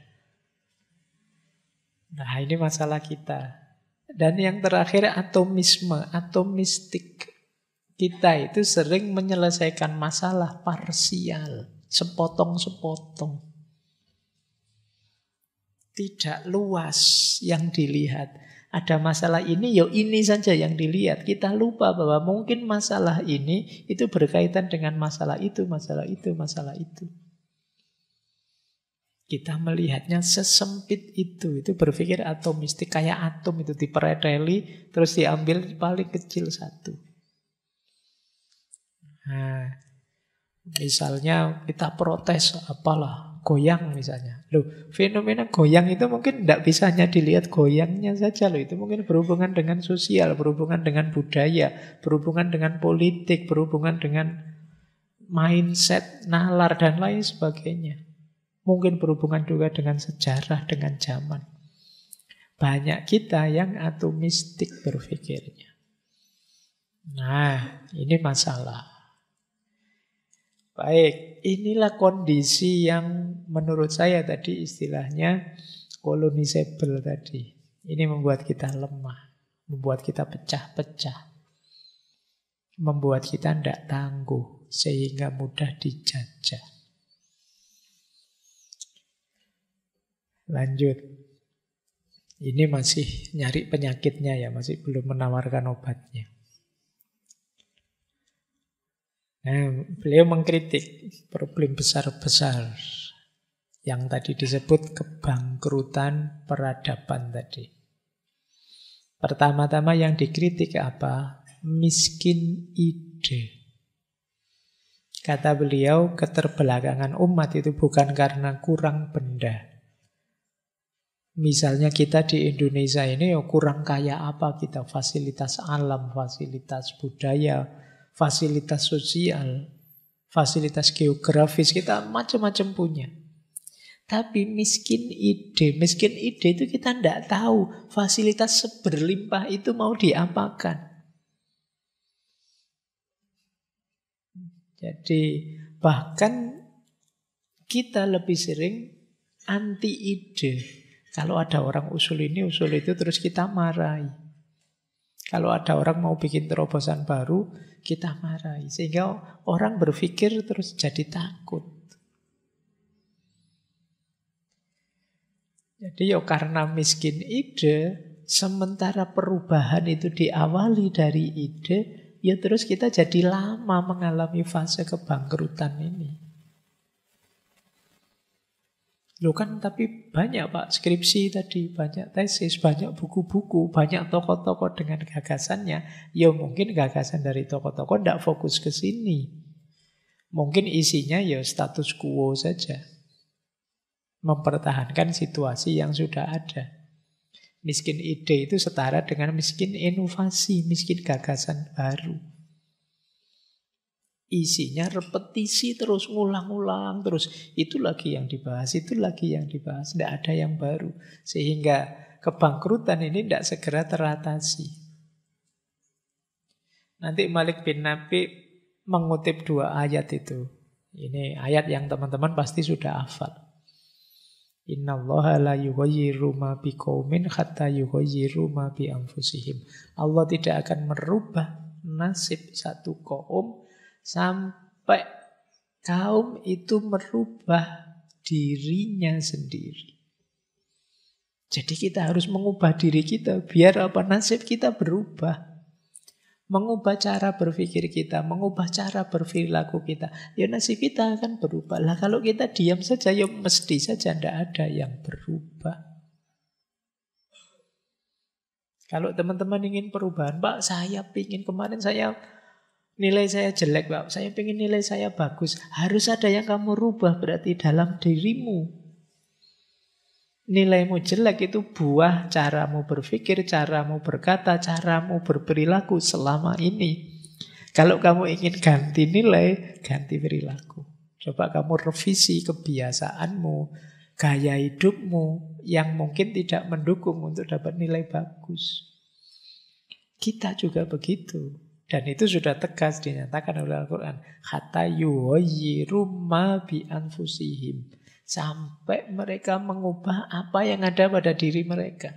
Nah ini masalah kita. Dan yang terakhir atomisme, atomistik. Kita itu sering menyelesaikan masalah parsial, sepotong-sepotong. Tidak luas yang dilihat. Ada masalah ini, ini saja yang dilihat. Kita lupa bahwa mungkin masalah ini itu berkaitan dengan masalah itu, masalah itu, masalah itu. Kita melihatnya sesempit itu. Itu berpikir atomistik, kayak atom itu dipereteli, terus diambil paling kecil satu. Nah, misalnya kita protes apalah, goyang misalnya. Loh, fenomena goyang itu mungkin tidak bisa hanya dilihat goyangnya saja loh. Itu mungkin berhubungan dengan sosial, berhubungan dengan budaya, berhubungan dengan politik, berhubungan dengan mindset, nalar, dan lain sebagainya. Mungkin berhubungan juga dengan sejarah, dengan zaman. Banyak kita yang atomistik berpikirnya. Nah, ini masalah. Baik, inilah kondisi yang menurut saya tadi istilahnya colonizable tadi. Ini membuat kita lemah, membuat kita pecah-pecah, membuat kita tidak tangguh, sehingga mudah dijajah. Lanjut. Ini masih nyari penyakitnya ya, masih belum menawarkan obatnya. Nah, beliau mengkritik problem besar-besar yang tadi disebut kebangkrutan peradaban tadi. Pertama-tama yang dikritik apa? Miskin ide. Kata beliau, keterbelakangan umat itu bukan karena kurang benda. Misalnya kita di Indonesia ini kurang kaya apa kita, fasilitas alam, fasilitas budaya, fasilitas sosial, fasilitas geografis, kita macam-macam punya. Tapi miskin ide itu kita tidak tahu fasilitas seberlimpah itu mau diapakan. Jadi bahkan kita lebih sering anti ide. Kalau ada orang usul ini, usul itu, terus kita marahi. Kalau ada orang mau bikin terobosan baru, kita marahi. Sehingga orang berpikir terus jadi takut. Jadi karena miskin ide, sementara perubahan itu diawali dari ide, ya terus kita jadi lama mengalami fase kebangkrutan ini. Loh kan tapi banyak Pak skripsi tadi, banyak tesis, banyak buku-buku, banyak tokoh-tokoh dengan gagasannya. Ya mungkin gagasan dari tokoh-tokoh tidak fokus ke sini. Mungkin isinya ya status quo saja. Mempertahankan situasi yang sudah ada. Miskin ide itu setara dengan miskin inovasi, miskin gagasan baru. Isinya repetisi terus, ngulang-ngulang terus. Itu lagi yang dibahas, itu lagi yang dibahas. Tidak ada yang baru. Sehingga kebangkrutan ini tidak segera teratasi. Nanti Malik bin Nafi mengutip 2 ayat itu. Ini ayat yang teman-teman pasti sudah hafal. Innallaha la yughayyiru ma biqaumin hatta yughayyiru ma bi anfusihim. Allah tidak akan merubah nasib satu kaum sampai kaum itu merubah dirinya sendiri. Jadi kita harus mengubah diri kita biar apa? Nasib kita berubah. Mengubah cara berpikir kita, mengubah cara berperilaku kita, ya nasib kita akan berubah. Lah kalau kita diam saja, ya mesti saja tidak ada yang berubah. Kalau teman-teman ingin perubahan, Pak, saya ingin kemarin nilai saya jelek, Pak. Saya ingin nilai saya bagus. Harus ada yang kamu rubah berarti dalam dirimu. Nilaimu jelek itu buah caramu berpikir, caramu berkata, caramu berperilaku selama ini. Kalau kamu ingin ganti nilai, ganti perilaku. Coba kamu revisi kebiasaanmu, gaya hidupmu yang mungkin tidak mendukung untuk dapat nilai bagus. Kita juga begitu. Dan itu sudah tegas dinyatakan oleh Al-Quran. Hatta yughayyiru ma bi anfusihim. Sampai mereka mengubah apa yang ada pada diri mereka.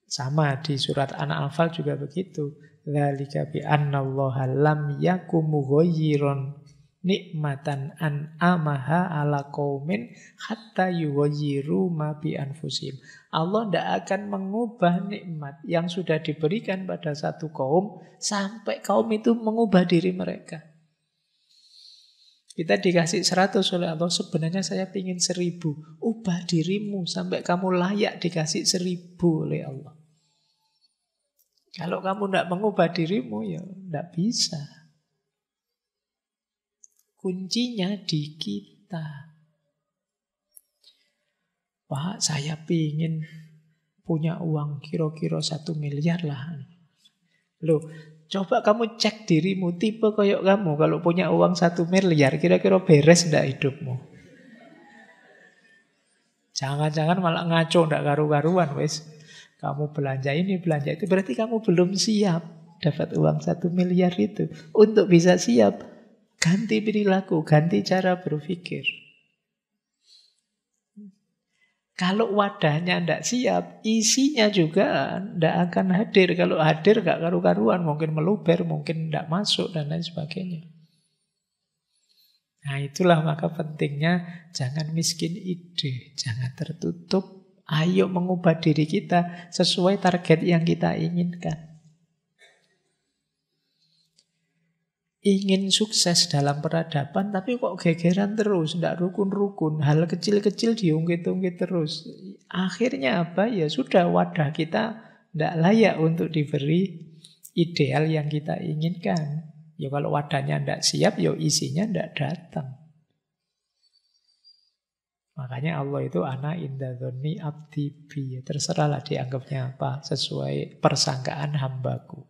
Sama di surat An-Anfal juga begitu. Dzalika bi annallaha lam yakum mughayyiran nikmatan an'amaha ala qaumin hatta yughayyiru ma bi anfusihim. Allah tidak akan mengubah nikmat yang sudah diberikan pada satu kaum sampai kaum itu mengubah diri mereka. Kita dikasih 100 oleh Allah, sebenarnya saya ingin 1000. Ubah dirimu sampai kamu layak dikasih 1000 oleh Allah. Kalau kamu tidak mengubah dirimu, ya tidak bisa. Kuncinya di kita. Pak, saya ingin punya uang kira-kira 1 miliar lah. Loh, coba kamu cek dirimu, tipe kayak kamu kalau punya uang 1 miliar, kira-kira beres enggak hidupmu? Jangan-jangan malah ngaco, enggak karu-karuan wes. Kamu belanja ini, belanja itu, berarti kamu belum siap dapat uang 1 miliar itu. Untuk bisa siap, ganti perilaku, ganti cara berpikir. Kalau wadahnya tidak siap, isinya juga tidak akan hadir. Kalau hadir gak karu-karuan, mungkin meluber, mungkin tidak masuk, dan lain sebagainya. Nah itulah maka pentingnya jangan miskin ide, jangan tertutup. Ayo mengubah diri kita sesuai target yang kita inginkan. Ingin sukses dalam peradaban tapi kok gegeran terus, tidak rukun-rukun, hal kecil-kecil diungkit-ungkit terus. Akhirnya apa? Ya sudah, wadah kita tidak layak untuk diberi ideal yang kita inginkan. Ya kalau wadahnya tidak siap, ya isinya tidak datang. Makanya Allah itu ana inda dzonni abdi bi. Terserahlah dianggapnya apa, sesuai persangkaan hambaku.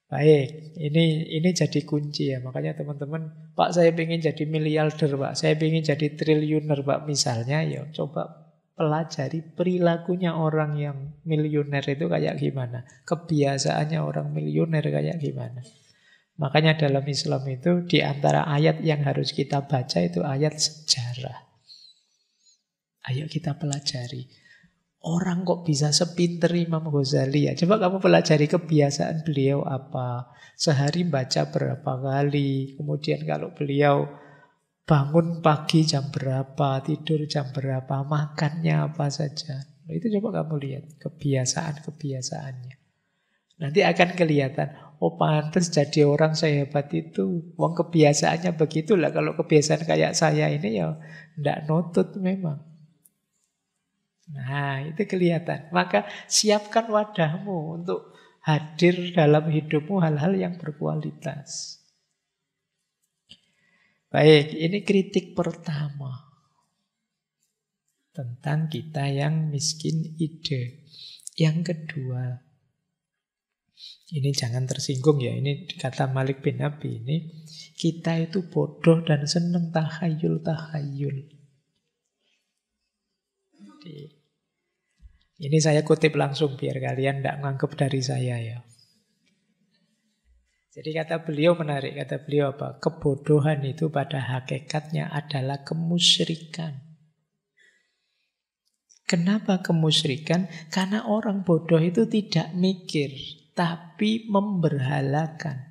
Baik, ini jadi kunci ya. Makanya teman-teman, Pak saya ingin jadi miliarder, Pak. Saya ingin jadi triliuner, Pak. Misalnya, ya coba pelajari perilakunya orang yang miliuner itu kayak gimana. Kebiasaannya orang miliuner kayak gimana. Makanya dalam Islam itu di antara ayat yang harus kita baca itu ayat sejarah. Ayo kita pelajari. Orang kok bisa sepinter Imam Ghazali ya? Coba kamu pelajari kebiasaan beliau apa. Sehari baca berapa kali. Kemudian kalau beliau bangun pagi jam berapa, tidur jam berapa, makannya apa saja. Nah, itu coba kamu lihat kebiasaan-kebiasaannya. Nanti akan kelihatan, oh pantas jadi orang sehebat itu. Wong kebiasaannya begitulah. Kalau kebiasaan kayak saya ini ya ndak nutut memang. Nah, itu kelihatan. Maka siapkan wadahmu untuk hadir dalam hidupmu hal-hal yang berkualitas. Baik, ini kritik pertama tentang kita yang miskin ide. Yang kedua, ini jangan tersinggung ya, ini kata Malik bin Abi ini, kita itu bodoh dan seneng tahayul-tahayul. Ini saya kutip langsung biar kalian tidak nganggep dari saya ya. Jadi kata beliau menarik, kata beliau apa? Kebodohan itu pada hakikatnya adalah kemusyrikan. Kenapa kemusyrikan? Karena orang bodoh itu tidak mikir, tapi memberhalakan.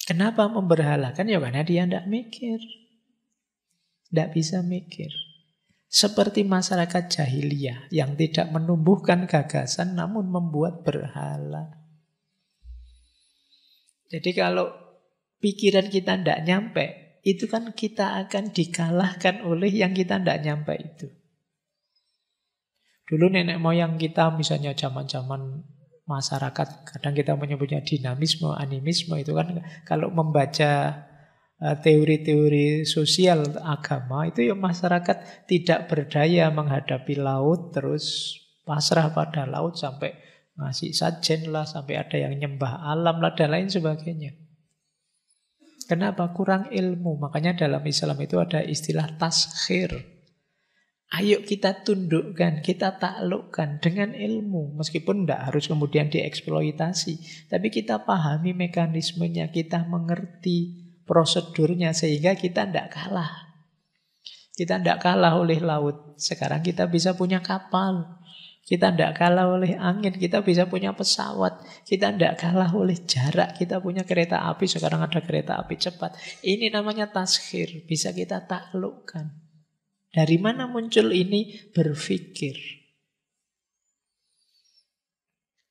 Kenapa memberhalakan? Ya karena dia tidak mikir. Tidak bisa mikir. Seperti masyarakat jahiliyah yang tidak menumbuhkan gagasan namun membuat berhala. Jadi kalau pikiran kita tidak nyampe, itu kan kita akan dikalahkan oleh yang kita tidak nyampe itu. Dulu nenek moyang kita misalnya zaman-zaman masyarakat, kadang kita menyebutnya dinamisme, animisme, itu kan kalau membaca teori-teori sosial agama itu ya masyarakat tidak berdaya menghadapi laut, terus pasrah pada laut sampai ngasih sajen lah, sampai ada yang nyembah alam lah dan lain sebagainya. Kenapa? Kurang ilmu. Makanya dalam Islam itu ada istilah taskhir. Ayo kita tundukkan, kita taklukkan dengan ilmu. Meskipun tidak harus kemudian dieksploitasi, tapi kita pahami mekanismenya, kita mengerti prosedurnya sehingga kita tidak kalah. Kita tidak kalah oleh laut. Sekarang kita bisa punya kapal. Kita tidak kalah oleh angin. Kita bisa punya pesawat. Kita tidak kalah oleh jarak. Kita punya kereta api. Sekarang ada kereta api cepat. Ini namanya taskhir. Bisa kita taklukkan. Dari mana muncul ini? Berpikir.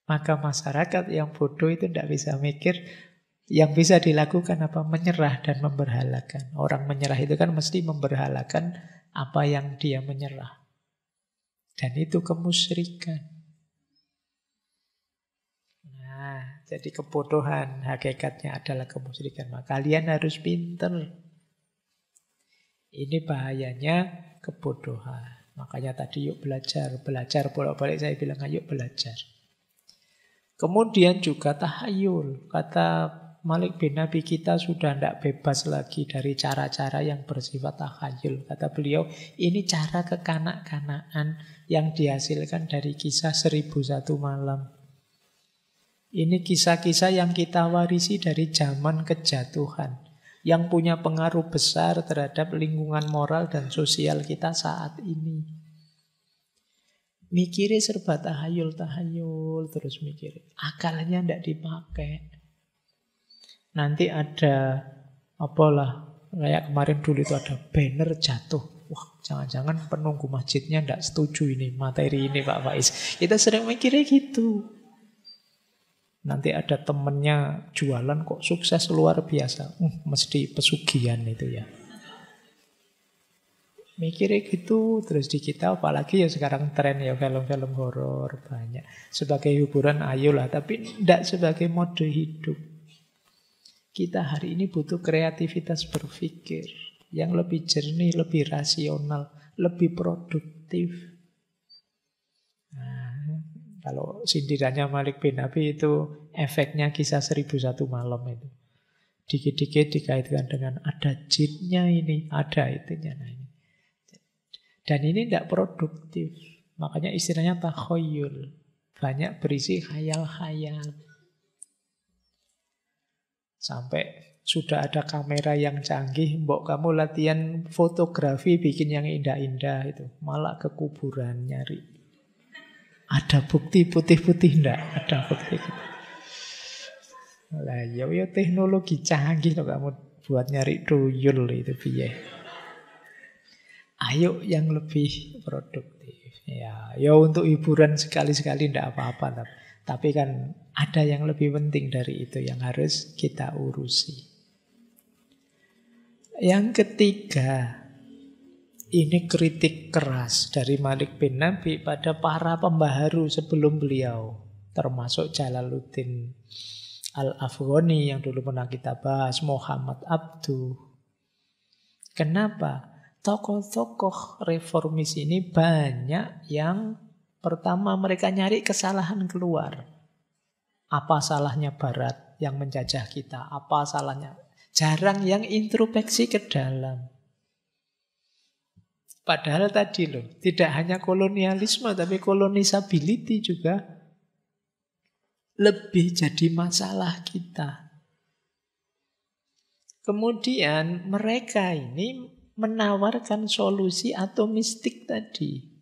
Maka masyarakat yang bodoh itu tidak bisa mikir. Yang bisa dilakukan apa? Menyerah dan memberhalakan. Orang menyerah itu kan mesti memberhalakan apa yang dia menyerah. Dan itu kemusyrikan. Nah, jadi kebodohan hakikatnya adalah kemusyrikan. Maka kalian harus pinter. Ini bahayanya kebodohan. Makanya tadi yuk belajar. Belajar bolak-balik saya bilang ayo belajar. Kemudian juga tahayul. Kata Malik bin Abi, kita sudah tidak bebas lagi dari cara-cara yang bersifat tahayul. Kata beliau, ini cara kekanak-kanakan yang dihasilkan dari kisah 1001 malam. Ini kisah-kisah yang kita warisi dari zaman kejatuhan, yang punya pengaruh besar terhadap lingkungan moral dan sosial kita saat ini. Mikirnya serba tahayul, terus mikir. Akalnya tidak dipakai. Nanti ada apalah, kayak kemarin dulu itu ada banner jatuh. Wah, jangan-jangan penunggu masjidnya tidak setuju ini materi ini Pak Faiz. Kita sering mikirnya gitu. Nanti ada temennya jualan kok sukses luar biasa. Mesti pesugihan itu ya. Mikirnya gitu terus di kita, apalagi ya sekarang tren ya film-film horor banyak. Sebagai hiburan ayolah, tapi tidak sebagai mode hidup. Kita hari ini butuh kreativitas berpikir yang lebih jernih, lebih rasional, lebih produktif. Nah, kalau sindirannya Malik bin Nabi itu efeknya kisah 1001 malam itu. Dikit-dikit dikaitkan dengan ada jinnya ini, ada itunya. Nah, ini. Dan ini tidak produktif. Makanya istilahnya takhoyul. Banyak berisi khayal-khayal. Sampai sudah ada kamera yang canggih, mbok kamu latihan fotografi bikin yang indah-indah itu. Malah ke kuburan nyari. Ada bukti putih-putih enggak? Ada bukti. Lah ya teknologi canggih loh kamu buat nyari tuyul itu piye. Ayo yang lebih produktif. Ya untuk hiburan sekali-sekali enggak apa-apa. Tapi kan ada yang lebih penting dari itu yang harus kita urusi. Yang ketiga, ini kritik keras dari Malik bin Nabi pada para pembaharu sebelum beliau. Termasuk Jalaluddin Al-Afghani yang dulu pernah kita bahas, Muhammad Abduh. Kenapa? Tokoh-tokoh reformis ini banyak yang pertama mereka nyari kesalahan keluar. Apa salahnya Barat yang menjajah kita? Apa salahnya? Jarang yang introspeksi ke dalam. Padahal tadi loh, tidak hanya kolonialisme tapi kolonisability juga lebih jadi masalah kita. Kemudian mereka ini menawarkan solusi atau mistik tadi.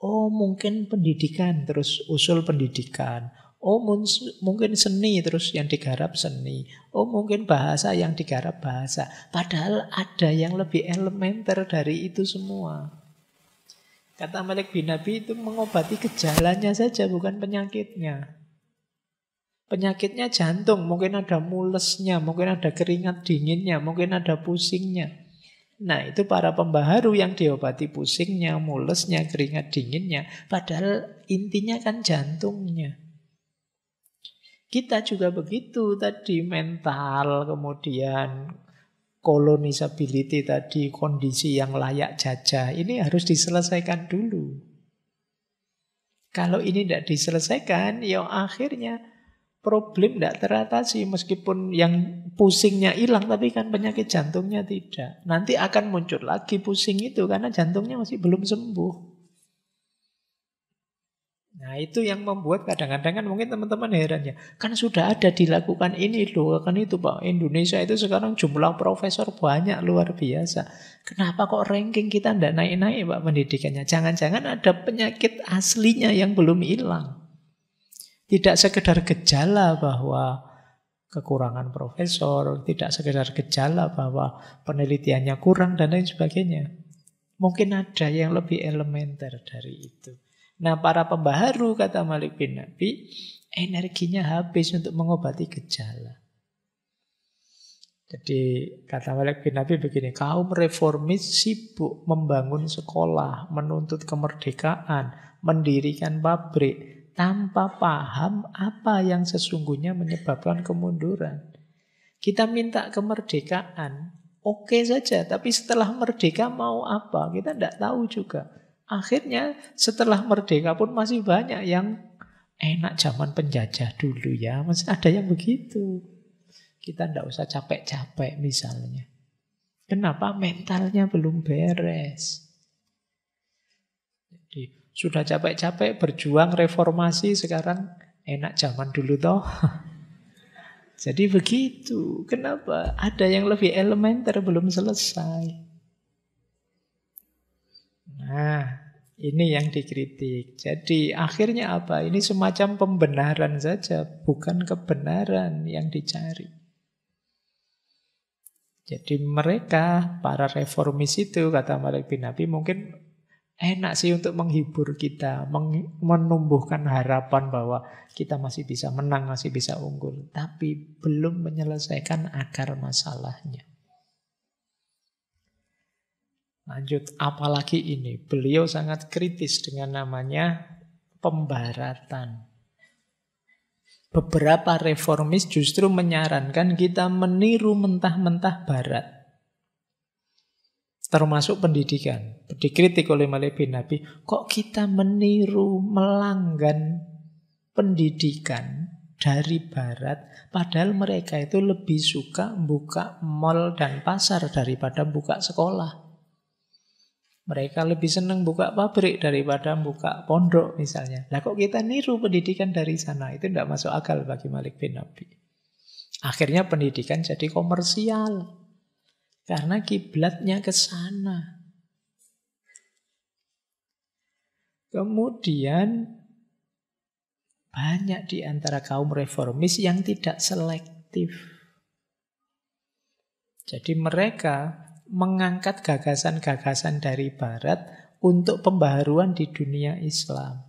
Oh mungkin pendidikan, terus usul pendidikan. Oh mungkin seni, terus yang digarap seni. Oh mungkin bahasa, yang digarap bahasa. Padahal ada yang lebih elementer dari itu semua. Kata Malik bin Nabi itu mengobati gejalanya saja, bukan penyakitnya. Penyakitnya jantung, mungkin ada mulesnya, mungkin ada keringat dinginnya, mungkin ada pusingnya. Nah itu para pembaharu yang diobati pusingnya, mulesnya, keringat dinginnya. Padahal intinya kan jantungnya. Kita juga begitu tadi, mental, kemudian kolonisability tadi, kondisi yang layak jajah. Ini harus diselesaikan dulu. Kalau ini tidak diselesaikan, ya akhirnya problem tidak teratasi. Meskipun yang pusingnya hilang, tapi kan penyakit jantungnya tidak. Nanti akan muncul lagi pusing itu, karena jantungnya masih belum sembuh. Nah itu yang membuat kadang-kadang kan mungkin teman-teman heran ya. Kan sudah ada dilakukan ini loh. Kan itu Pak, Indonesia itu sekarang jumlah profesor banyak luar biasa. Kenapa kok ranking kita tidak naik-naik Pak pendidikannya? Jangan-jangan ada penyakit aslinya yang belum hilang. Tidak sekedar gejala bahwa kekurangan profesor, tidak sekedar gejala bahwa penelitiannya kurang dan lain sebagainya. Mungkin ada yang lebih elementer dari itu. Nah para pembaharu kata Malik bin Nabi energinya habis untuk mengobati gejala. Jadi kata Malik bin Nabi begini, kaum reformis sibuk membangun sekolah, menuntut kemerdekaan, mendirikan pabrik tanpa paham apa yang sesungguhnya menyebabkan kemunduran. Kita minta kemerdekaan, oke saja, tapi setelah merdeka mau apa? Kita tidak tahu juga. Akhirnya setelah merdeka pun masih banyak yang enak zaman penjajah dulu ya. Masih ada yang begitu. Kita tidak usah capek-capek misalnya. Kenapa? Mentalnya belum beres. Jadi sudah capek-capek berjuang reformasi, sekarang enak zaman dulu toh. Jadi begitu. Kenapa? Ada yang lebih elementer belum selesai. Nah, ini yang dikritik. Jadi akhirnya apa? Ini semacam pembenaran saja, bukan kebenaran yang dicari. Jadi mereka, para reformis itu, kata Malik bin Nabi, mungkin enak sih untuk menghibur kita, menumbuhkan harapan bahwa kita masih bisa menang, masih bisa unggul. Tapi belum menyelesaikan akar masalahnya. Lanjut, apalagi ini, beliau sangat kritis dengan namanya pembaratan. Beberapa reformis justru menyarankan kita meniru mentah-mentah barat. Termasuk pendidikan. Dikritik oleh Malik bin Nabi, kok kita meniru, melanggan pendidikan dari barat, padahal mereka itu lebih suka buka mall dan pasar daripada buka sekolah. Mereka lebih senang buka pabrik daripada buka pondok misalnya. Lah kok kita niru pendidikan dari sana? Itu tidak masuk akal bagi Malik bin Nabi. Akhirnya pendidikan jadi komersial. Karena kiblatnya ke sana. Kemudian banyak di antara kaum reformis yang tidak selektif. Jadi mereka mengangkat gagasan-gagasan dari barat untuk pembaharuan di dunia Islam.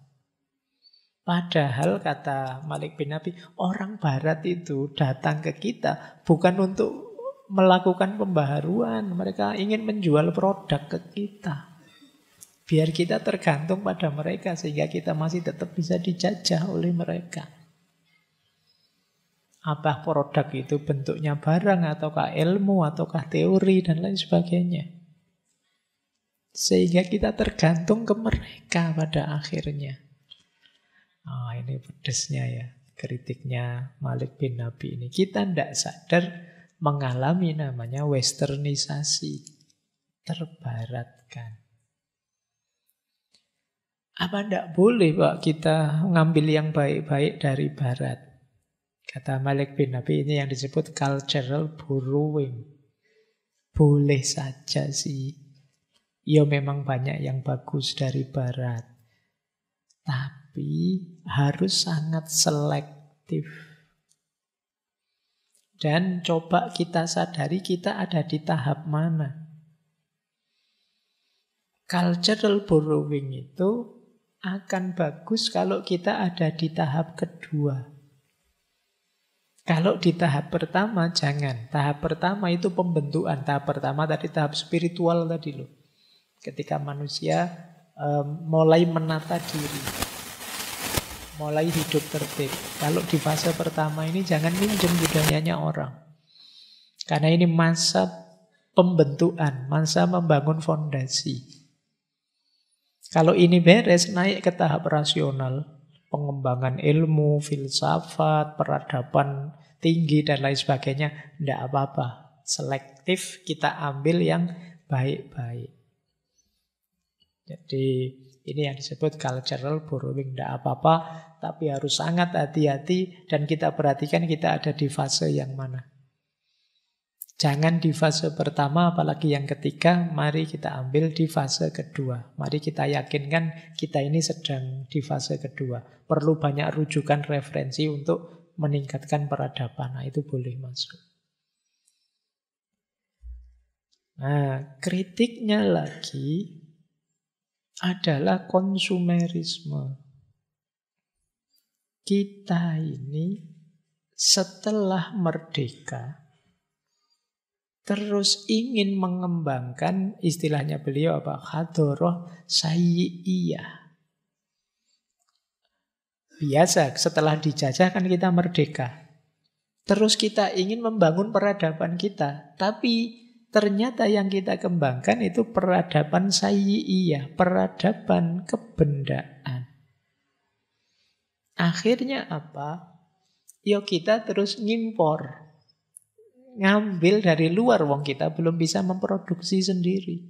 Padahal kata Malik bin Nabi, orang barat itu datang ke kita bukan untuk melakukan pembaharuan. Mereka ingin menjual produk ke kita. Biar kita tergantung pada mereka sehingga kita masih tetap bisa dijajah oleh mereka. Apa produk itu bentuknya barang ataukah ilmu ataukah teori dan lain sebagainya. Sehingga kita tergantung ke mereka pada akhirnya. Ini pedesnya ya, kritiknya Malik bin Nabi ini. Kita tidak sadar mengalami namanya westernisasi, terbaratkan. Apa tidak boleh Pak kita mengambil yang baik-baik dari barat? Kata Malik bin Nabi, ini yang disebut cultural borrowing. Boleh saja sih. Ya memang banyak yang bagus dari barat. Tapi harus sangat selektif. Dan coba kita sadari kita ada di tahap mana. Cultural borrowing itu akan bagus kalau kita ada di tahap kedua. Kalau di tahap pertama, jangan. Tahap pertama itu pembentukan. Tahap pertama tadi tahap spiritual tadi loh. Ketika manusia mulai menata diri. Mulai hidup tertib. Kalau di fase pertama ini jangan minjem budayanya orang. Karena ini masa pembentukan, masa membangun fondasi. Kalau ini beres, naik ke tahap rasional. Pengembangan ilmu, filsafat, peradaban tinggi dan lain sebagainya. Tidak apa-apa. Selektif kita ambil yang baik-baik. Jadi ini yang disebut cultural borrowing. Tidak apa-apa, tapi harus sangat hati-hati dan kita perhatikan kita ada di fase yang mana. Jangan di fase pertama, apalagi yang ketiga, mari kita ambil di fase kedua. Mari kita yakinkan kita ini sedang di fase kedua. Perlu banyak rujukan referensi untuk meningkatkan peradaban. Nah, itu boleh masuk. Nah, kritiknya lagi adalah konsumerisme. Kita ini setelah merdeka terus ingin mengembangkan, istilahnya beliau apa? Hadoroh sayyi'iyah. Biasa setelah dijajah kan kita merdeka. Terus kita ingin membangun peradaban kita. Tapi ternyata yang kita kembangkan itu peradaban sayyi'iyah, peradaban kebendaan. Akhirnya apa? Yuk kita terus ngimpor. Ngambil dari luar, wong kita belum bisa memproduksi sendiri.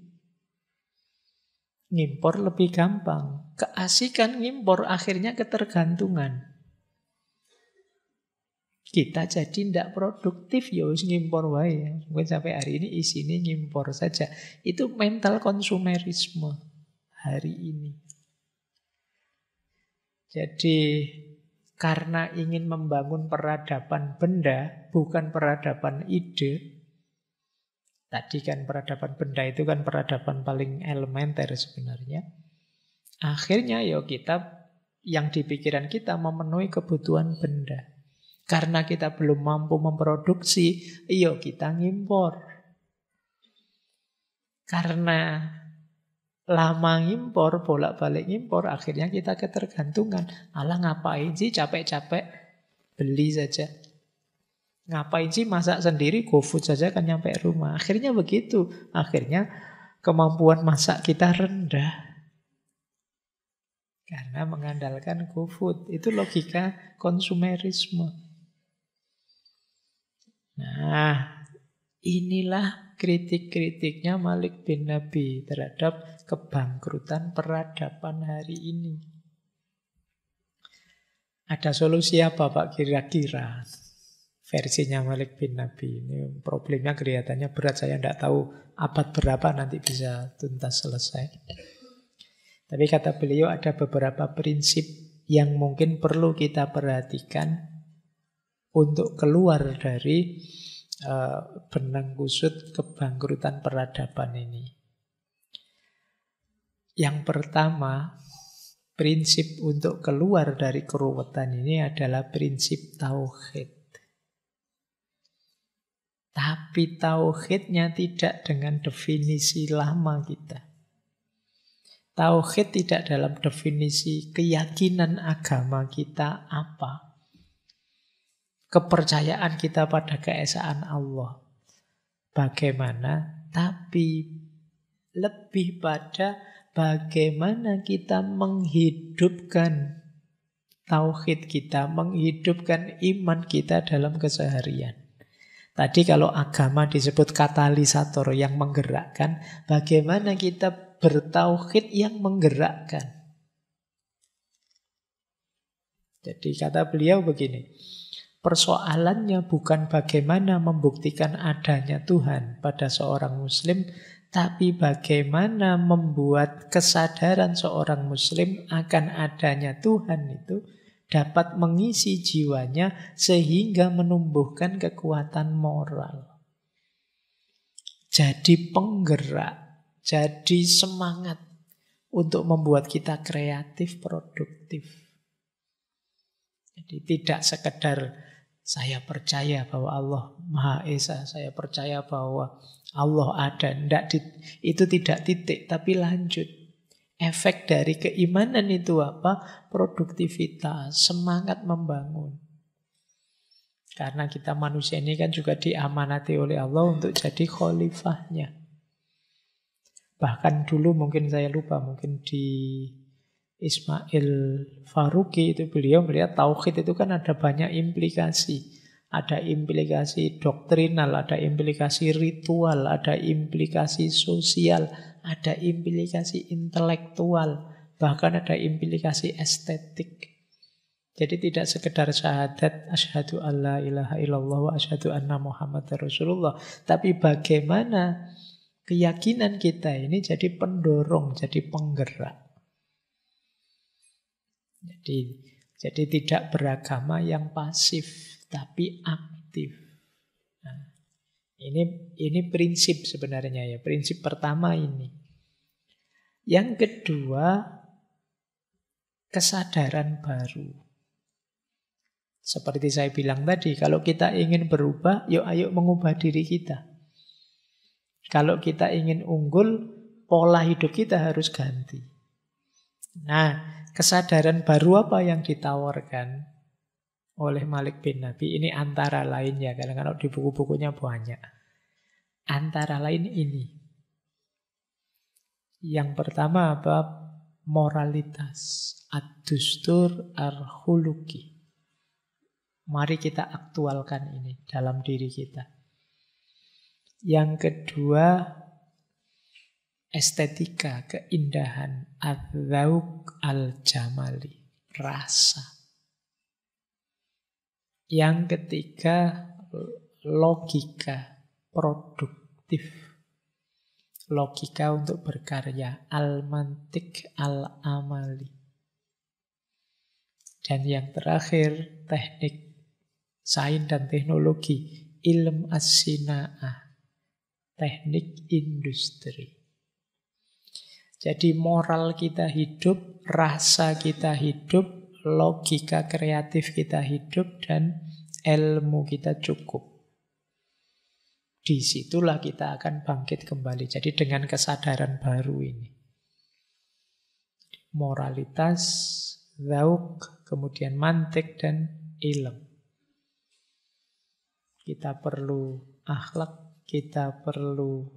Ngimpor lebih gampang. Keasikan ngimpor akhirnya ketergantungan. Kita jadi tidak produktif, ya wis ngimpor wae. Mungkin sampai hari ini isinya ngimpor saja. Itu mental konsumerisme hari ini. Jadi karena ingin membangun peradaban benda, bukan peradaban ide. Tadi kan peradaban benda itu kan peradaban paling elementer sebenarnya. Akhirnya ya kita, yang di pikiran kita memenuhi kebutuhan benda. Karena kita belum mampu memproduksi, ya kita ngimpor. Karena lama ngimpor, bolak-balik ngimpor, akhirnya kita ketergantungan. Alah ngapain sih capek-capek beli saja. Ngapain sih masak sendiri, GoFood saja kan nyampe rumah. Akhirnya begitu. Akhirnya kemampuan masak kita rendah. Karena mengandalkan GoFood. Itu logika konsumerisme. Nah, inilah kritik-kritiknya Malik bin Nabi terhadap kebangkrutan peradaban hari ini. Ada solusi apa Pak kira-kira? Versinya Malik bin Nabi. Ini problemnya kelihatannya berat. Saya tidak tahu abad berapa nanti bisa tuntas selesai. Tapi kata beliau ada beberapa prinsip yang mungkin perlu kita perhatikan untuk keluar dari benang kusut kebangkrutan peradaban ini. Yang pertama, prinsip untuk keluar dari keruwetan ini adalah prinsip tauhid. Tapi tauhidnya tidak dengan definisi lama kita. Tauhid tidak dalam definisi keyakinan agama kita apa. Kepercayaan kita pada keesaan Allah. Bagaimana? Tapi lebih pada bagaimana kita menghidupkan tauhid kita, menghidupkan iman kita dalam keseharian. Tadi kalau agama disebut katalisator yang menggerakkan, bagaimana kita bertauhid yang menggerakkan. Jadi kata beliau begini, persoalannya bukan bagaimana membuktikan adanya Tuhan pada seorang Muslim, tapi bagaimana membuat kesadaran seorang Muslim akan adanya Tuhan itu dapat mengisi jiwanya sehingga menumbuhkan kekuatan moral. Jadi penggerak, jadi semangat untuk membuat kita kreatif, produktif. Jadi tidak sekedar saya percaya bahwa Allah Maha Esa, saya percaya bahwa Allah ada. Itu tidak titik, tapi lanjut. Efek dari keimanan itu apa? Produktivitas, semangat membangun. Karena kita manusia ini kan juga diamanati oleh Allah untuk jadi khalifahnya. Bahkan dulu mungkin saya lupa, mungkin di Ismail Faruqi itu beliau melihat tauhid itu kan ada banyak implikasi. Ada implikasi doktrinal, ada implikasi ritual, ada implikasi sosial, ada implikasi intelektual, bahkan ada implikasi estetik. Jadi tidak sekedar syahadat asyhadu alla ilaha illallah wa asyhadu anna muhammadar rasulullah, tapi bagaimana keyakinan kita ini jadi pendorong, jadi penggerak. Jadi tidak beragama yang pasif, tapi aktif. Nah, ini prinsip sebenarnya ya. Prinsip pertama ini. Yang kedua, kesadaran baru. Seperti saya bilang tadi, kalau kita ingin berubah, yuk ayo mengubah diri kita. Kalau kita ingin unggul, pola hidup kita harus ganti. Nah, kesadaran baru apa yang ditawarkan oleh Malik bin Nabi? Ini antara lain ya, karena kalau di buku-bukunya banyak. Antara lain ini. Yang pertama apa? Moralitas. Ad-dustur ar-khuluqi. Mari kita aktualkan ini dalam diri kita. Yang kedua, estetika, keindahan, adzauq al-jamali, rasa. Yang ketiga, logika, produktif. Logika untuk berkarya, al-mantik al-amali. Dan yang terakhir, teknik, sains dan teknologi, ilm as-sina'ah, teknik industri. Jadi moral kita hidup, rasa kita hidup, logika kreatif kita hidup, dan ilmu kita cukup. Disitulah kita akan bangkit kembali. Jadi dengan kesadaran baru ini. Moralitas, dzauq, kemudian mantik dan ilm. Kita perlu akhlak, kita perlu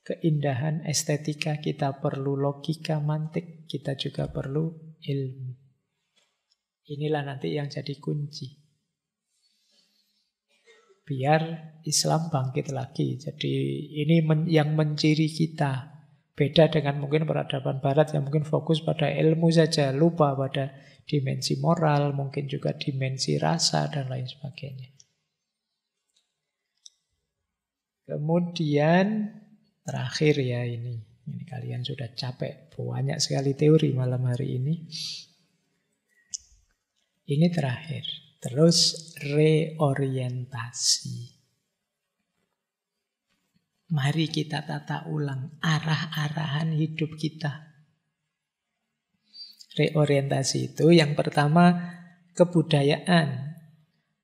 keindahan, estetika, kita perlu logika, mantik, kita juga perlu ilmu. Inilah nanti yang jadi kunci. Biar Islam bangkit lagi. Jadi ini yang menciri kita. Beda dengan mungkin peradaban barat yang mungkin fokus pada ilmu saja, lupa pada dimensi moral, mungkin juga dimensi rasa dan lain sebagainya. Kemudian terakhir ya ini kalian sudah capek, banyak sekali teori malam hari ini. Ini terakhir. Terus reorientasi. Mari kita tata ulang arah-arahan hidup kita. Reorientasi itu yang pertama kebudayaan.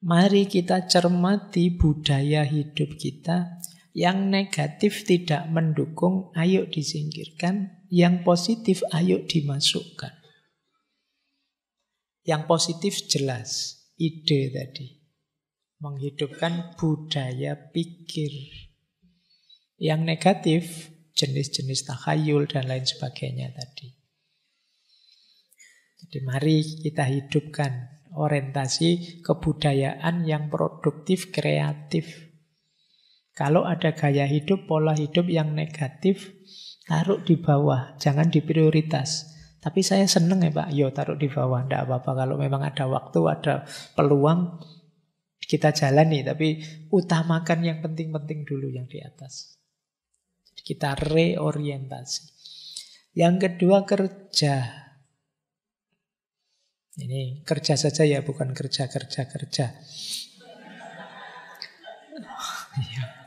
Mari kita cermati budaya hidup kita. Yang negatif tidak mendukung, ayo disingkirkan. Yang positif, ayo dimasukkan. Yang positif jelas, ide tadi. Menghidupkan budaya pikir. Yang negatif, jenis-jenis takhayul dan lain sebagainya tadi. Jadi mari kita hidupkan orientasi kebudayaan yang produktif, kreatif. Kalau ada gaya hidup, pola hidup yang negatif, taruh di bawah, jangan di prioritas. Tapi saya seneng ya Pak, yo taruh di bawah, tidak apa-apa. Kalau memang ada waktu, ada peluang, kita jalani. Tapi utamakan yang penting-penting dulu yang di atas. Kita reorientasi. Yang kedua kerja. Ini kerja saja ya, bukan kerja.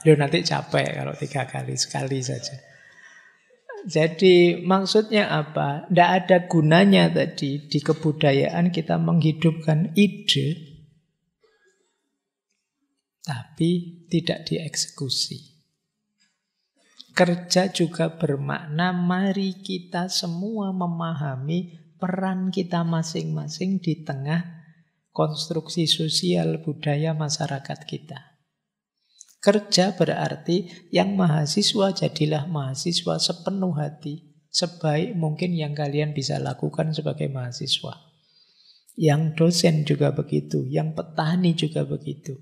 Loh nanti capek kalau 3 kali, sekali saja. Jadi maksudnya apa? Tidak ada gunanya tadi di kebudayaan kita menghidupkan ide, tapi tidak dieksekusi. Kerja juga bermakna mari kita semua memahami peran kita masing-masing di tengah konstruksi sosial budaya masyarakat kita. Kerja berarti yang mahasiswa jadilah mahasiswa sepenuh hati, sebaik mungkin yang kalian bisa lakukan sebagai mahasiswa. Yang dosen juga begitu, yang petani juga begitu.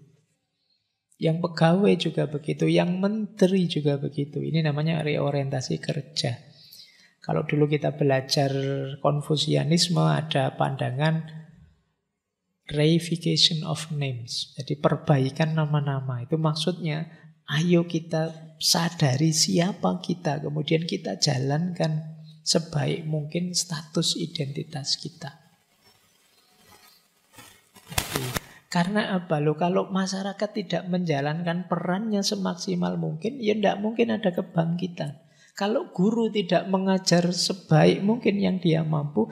Yang pegawai juga begitu, yang menteri juga begitu. Ini namanya reorientasi kerja. Kalau dulu kita belajar Konfusianisme ada pandangan reification of names. Jadi perbaikan nama-nama. Itu maksudnya ayo kita sadari siapa kita, kemudian kita jalankan sebaik mungkin status identitas kita. Karena apa? Loh, kalau masyarakat tidak menjalankan perannya semaksimal mungkin, ya tidak mungkin ada kebangkitan. Kalau guru tidak mengajar sebaik mungkin yang dia mampu,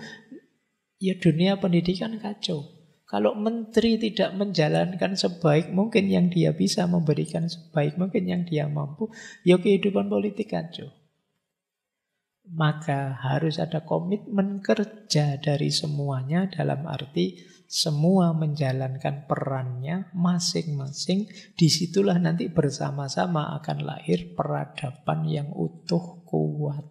ya dunia pendidikan kacau. Kalau menteri tidak menjalankan sebaik mungkin yang dia bisa, memberikan sebaik mungkin yang dia mampu, ya kehidupan politik kacau. Maka harus ada komitmen kerja dari semuanya, dalam arti semua menjalankan perannya masing-masing. Disitulah nanti bersama-sama akan lahir peradaban yang utuh, kuat.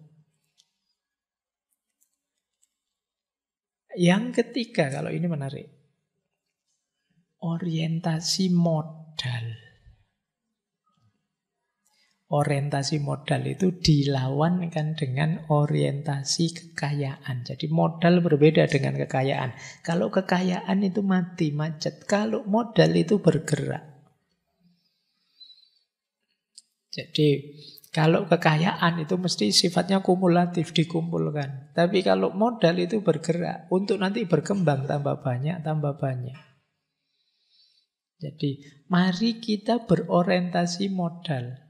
Yang ketiga, kalau ini menarik, orientasi modal. Orientasi modal itu dilawankan dengan orientasi kekayaan. Jadi modal berbeda dengan kekayaan. Kalau kekayaan itu mati, macet. Kalau modal itu bergerak. Jadi kalau kekayaan itu mesti sifatnya kumulatif, dikumpulkan. Tapi kalau modal itu bergerak. Untuk nanti berkembang tambah banyak, tambah banyak. Jadi mari kita berorientasi modal.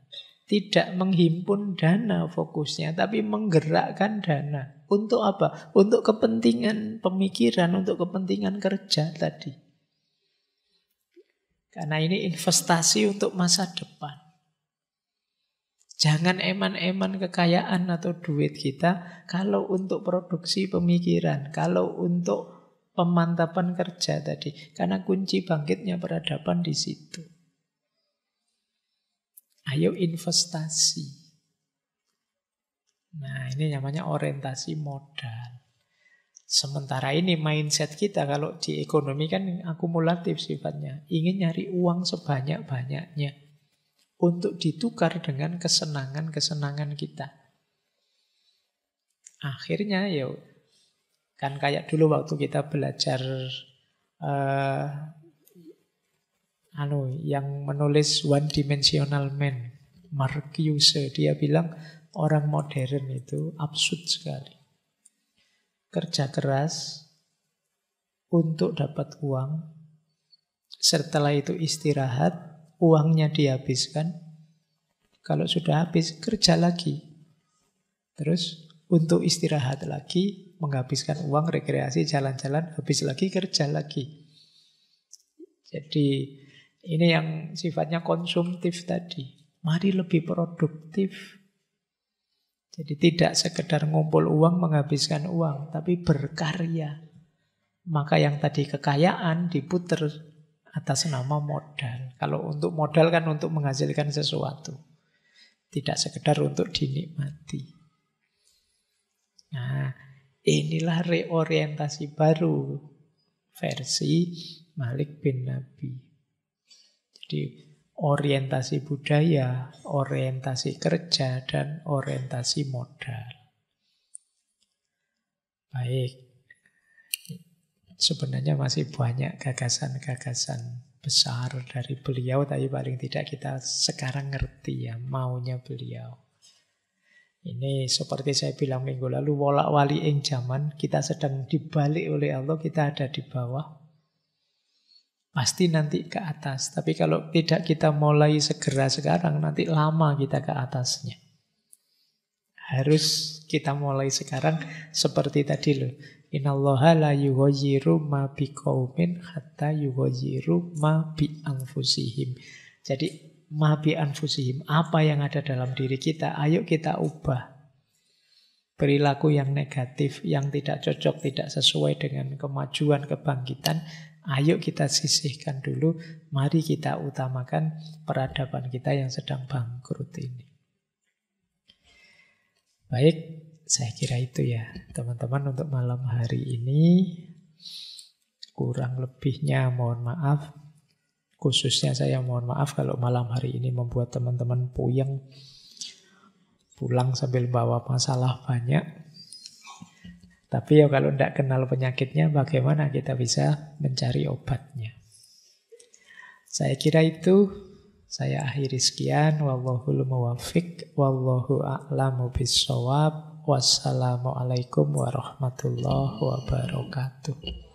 Tidak menghimpun dana fokusnya, tapi menggerakkan dana. Untuk apa? Untuk kepentingan pemikiran, untuk kepentingan kerja tadi. Karena ini investasi untuk masa depan. Jangan eman-eman kekayaan atau duit kita kalau untuk produksi pemikiran, kalau untuk pemantapan kerja tadi. Karena kunci bangkitnya peradaban di situ. Ayo investasi. Nah, ini namanya orientasi modal. Sementara ini mindset kita kalau di ekonomi kan akumulatif sifatnya. Ingin nyari uang sebanyak-banyaknya untuk ditukar dengan kesenangan-kesenangan kita. Akhirnya ya kan kayak dulu waktu kita belajar yang menulis One Dimensional Man, Marcuse, dia bilang orang modern itu absurd sekali. Kerja keras untuk dapat uang, setelah itu istirahat, uangnya dihabiskan. Kalau sudah habis, kerja lagi. Terus untuk istirahat lagi, menghabiskan uang, rekreasi, jalan-jalan, habis lagi, kerja lagi. Jadi ini yang sifatnya konsumtif tadi. Mari lebih produktif. Jadi tidak sekedar ngumpul uang, menghabiskan uang, tapi berkarya. Maka yang tadi kekayaan diputer atas nama modal. Kalau untuk modal kan untuk menghasilkan sesuatu. Tidak sekedar untuk dinikmati. Nah, inilah reorientasi baru versi Malik bin Nabi. Jadi orientasi budaya, orientasi kerja, dan orientasi modal. Baik. Sebenarnya masih banyak gagasan-gagasan besar dari beliau, tapi paling tidak kita sekarang ngerti ya maunya beliau. Ini seperti saya bilang minggu lalu, wolak-wali ing zaman, kita sedang dibalik oleh Allah, kita ada di bawah. Pasti nanti ke atas. Tapi kalau tidak kita mulai segera sekarang, nanti lama kita ke atasnya. Harus kita mulai sekarang seperti tadi loh. Innallaha la yughayyiru ma biqaumin hatta yughayyiru ma bi anfusihim. Jadi ma bi anfusihim, apa yang ada dalam diri kita, ayo kita ubah. Perilaku yang negatif, yang tidak cocok, tidak sesuai dengan kemajuan, kebangkitan, ayo kita sisihkan dulu, mari kita utamakan peradaban kita yang sedang bangkrut ini. Baik, saya kira itu ya teman-teman untuk malam hari ini. Kurang lebihnya mohon maaf. Khususnya saya mohon maaf kalau malam hari ini membuat teman-teman puyeng, pulang sambil bawa masalah banyak. Tapi ya kalau tidak kenal penyakitnya, bagaimana kita bisa mencari obatnya? Saya kira itu, saya akhiri sekian. Wallahul muwaffiq, wallahu a'lamu bissawab. Wassalamualaikum warahmatullahi wabarakatuh.